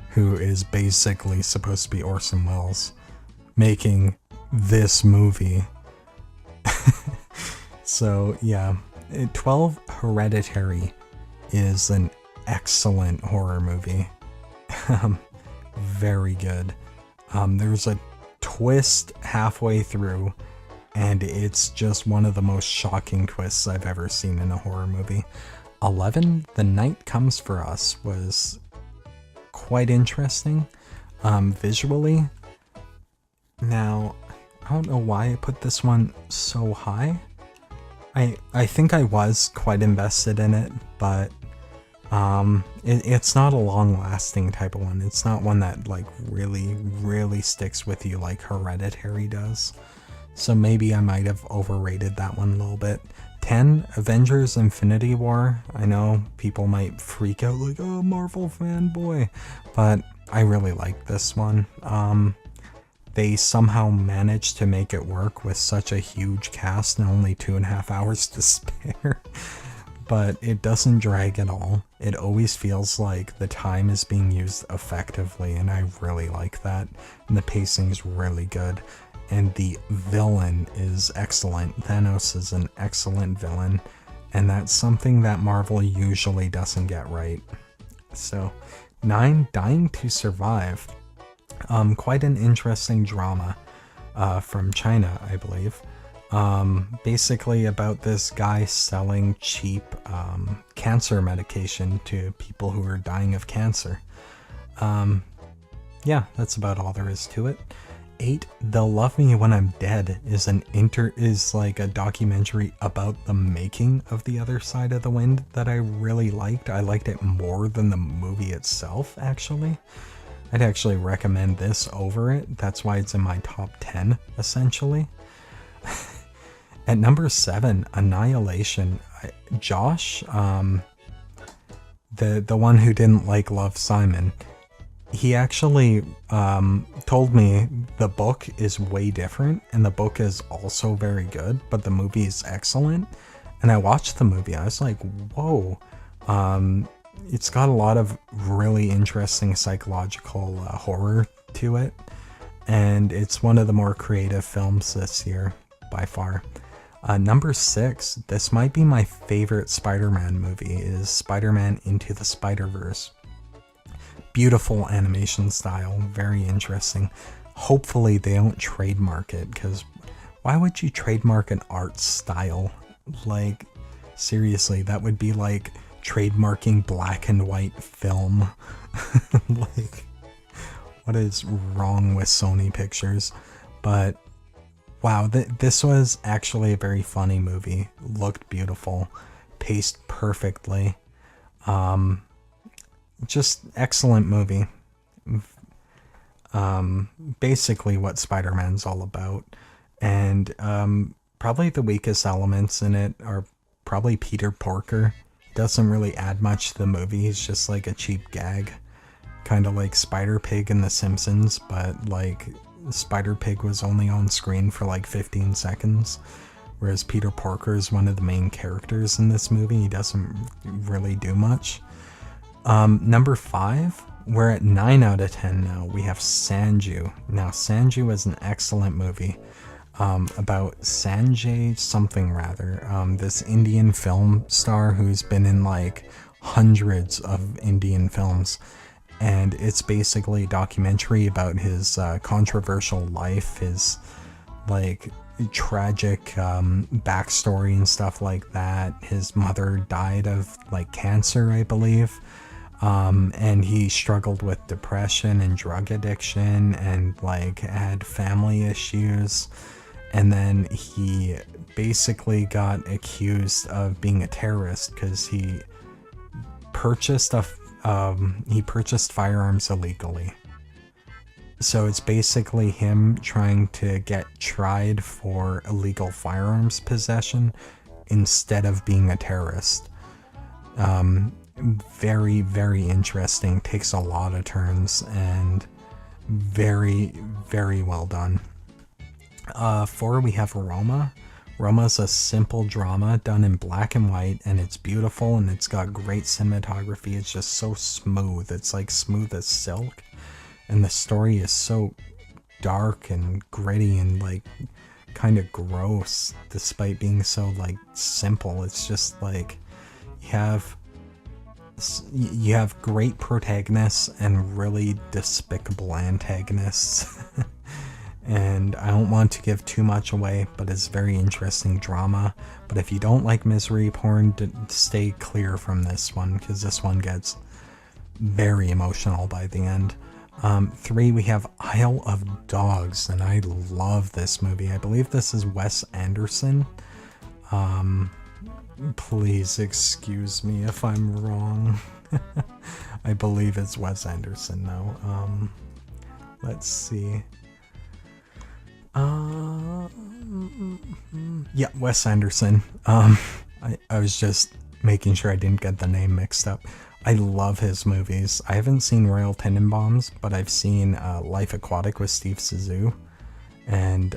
[SPEAKER 1] who is basically supposed to be Orson Welles making this movie. So yeah, 12, Hereditary is an excellent horror movie. Very good. There's a twist halfway through, and it's just one of the most shocking twists I've ever seen in a horror movie. 11, The Night Comes For Us was quite interesting visually. Now, I don't know why I put this one so high. I think I was quite invested in it, but it's not a long-lasting type of one. It's not one that like really, really sticks with you like Hereditary does. So maybe I might have overrated that one a little bit. 10, Avengers Infinity War. I know people might freak out like, oh, Marvel fanboy, but I really like this one. They somehow managed to make it work with such a huge cast and only 2.5 hours to spare. But it doesn't drag at all. It always feels like the time is being used effectively, and I really like that. And the pacing's really good. And the villain is excellent. Thanos is an excellent villain, and that's something that Marvel usually doesn't get right. So, 9, Dying to Survive. Quite an interesting drama from China, I believe. Basically about this guy selling cheap cancer medication to people who are dying of cancer. Yeah, that's about all there is to it. 8, They'll Love Me When I'm Dead is like a documentary about the making of The Other Side of the Wind that I really liked. I liked it more than the movie itself, actually. I'd actually recommend this over it. That's why it's in my top 10, essentially. At number 7, Annihilation. Josh, the one who didn't like Love, Simon, he actually told me the book is way different, and the book is also very good, but the movie is excellent. And I watched the movie. I was like, whoa. It's got a lot of really interesting psychological horror to it, and it's one of the more creative films this year, by far. Number 6, this might be my favorite Spider-Man movie, is Spider-Man Into the Spider-Verse. Beautiful animation style, very interesting. Hopefully they don't trademark it, because why would you trademark an art style? Like, seriously, that would be like trademarking black and white film. Like, what is wrong with Sony Pictures? But wow, this was actually a very funny movie. Looked beautiful, paced perfectly. Just excellent movie. Basically what Spider-Man's all about. And probably the weakest elements in it are probably Peter Porker. Doesn't really add much to the movie. He's just like a cheap gag. Kind of like Spider-Pig in The Simpsons, but like Spider-Pig was only on screen for like 15 seconds. Whereas Peter Porker is one of the main characters in this movie. He doesn't really do much. Number 5, we're at 9 out of 10 now. We have Sanju. Now, Sanju is an excellent movie about Sanjay something rather. This Indian film star who's been in like hundreds of Indian films. And it's basically a documentary about his controversial life, his like tragic backstory and stuff like that. His mother died of like cancer, I believe. And he struggled with depression and drug addiction and like had family issues. And then he basically got accused of being a terrorist because he purchased firearms illegally. So it's basically him trying to get tried for illegal firearms possession instead of being a terrorist. Very, very interesting. Takes a lot of turns and very, very well done. 4, we have Roma. Roma's a simple drama done in black and white, and it's beautiful, and it's got great cinematography. It's just so smooth. It's like smooth as silk. And the story is so dark and gritty and like kind of gross, despite being so like simple. It's just like you have great protagonists and really despicable antagonists. And I don't want to give too much away, but it's very interesting drama. But if you don't like misery porn, stay clear from this one, because this one gets very emotional by the end. 3, we have Isle of Dogs, and I love this movie. I believe this is Wes Anderson. Please excuse me if I'm wrong. I believe it's Wes Anderson, though. Let's see. Yeah, Wes Anderson. I was just making sure I didn't get the name mixed up. I love his movies. I haven't seen Royal Tenenbaums, but I've seen Life Aquatic with Steve Zissou, and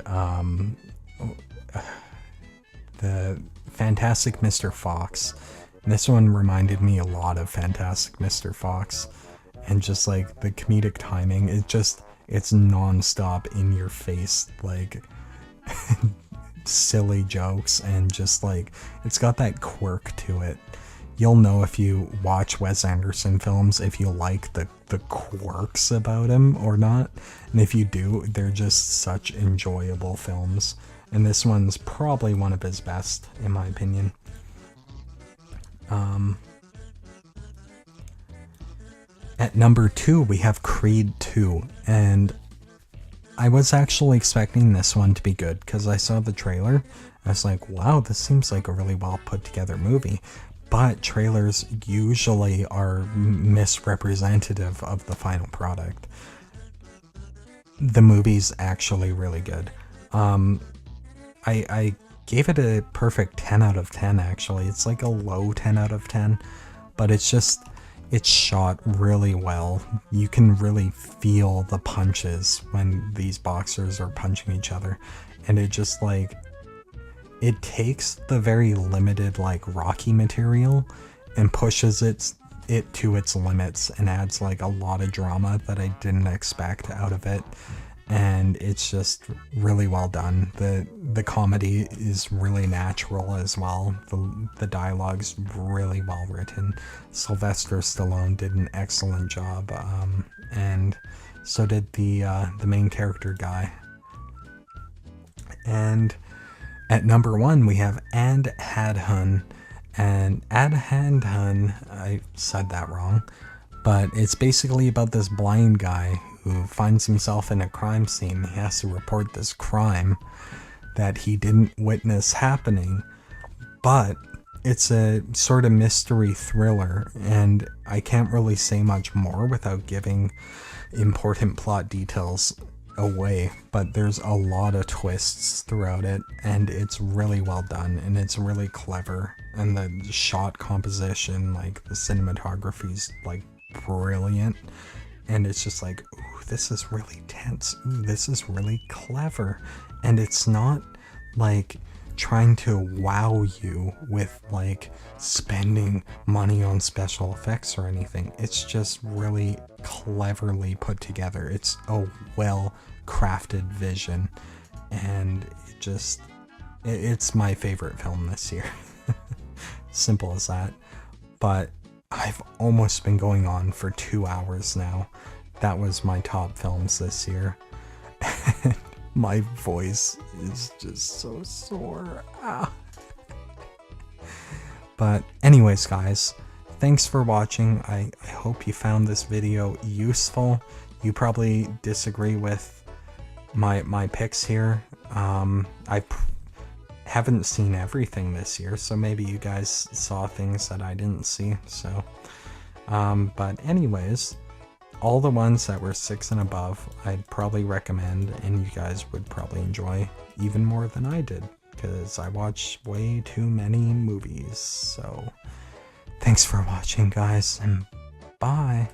[SPEAKER 1] the Fantastic Mr. Fox. This one reminded me a lot of Fantastic Mr. Fox, and just like the comedic timing, it's non-stop in your face, like silly jokes, and just like it's got that quirk to it. You'll know if you watch Wes Anderson films if you like the quirks about him or not. And if you do, they're just such enjoyable films. And this one's probably one of his best, in my opinion. At number 2, we have Creed 2. And I was actually expecting this one to be good because I saw the trailer. I was like, wow, this seems like a really well put together movie. But trailers usually are misrepresentative of the final product. The movie's actually really good. I gave it a perfect 10 out of 10 actually. It's like a low 10 out of 10, but it's shot really well. You can really feel the punches when these boxers are punching each other, and it just like, it takes the very limited like Rocky material and pushes it to its limits and adds like a lot of drama that I didn't expect out of it. And it's just really well done. The comedy is really natural as well. The dialogue's really well written. Sylvester Stallone did an excellent job, and so did the main character guy. And at number 1, we have And Hadhun. And Adhandhun, I said that wrong, but it's basically about this blind guy who finds himself in a crime scene. He has to report this crime that he didn't witness happening, but it's a sort of mystery thriller, and I can't really say much more without giving important plot details away, but there's a lot of twists throughout it, and it's really well done, and it's really clever, and the shot composition, like the cinematography's like brilliant, and it's just like, ooh, this is really tense, ooh, this is really clever, and it's not like trying to wow you with like spending money on special effects or anything. It's just really cleverly put together. It's a well crafted vision, and it's my favorite film this year. Simple as that. But I've almost been going on for 2 hours now. That was my top films this year. My voice is just so sore. Ah. But anyways, guys, thanks for watching. I hope you found this video useful. You probably disagree with my picks here. I haven't seen everything this year, so maybe you guys saw things that I didn't see. So, but anyways, all the ones that were 6 and above, I'd probably recommend, and you guys would probably enjoy even more than I did, because I watch way too many movies. So, thanks for watching, guys, and bye.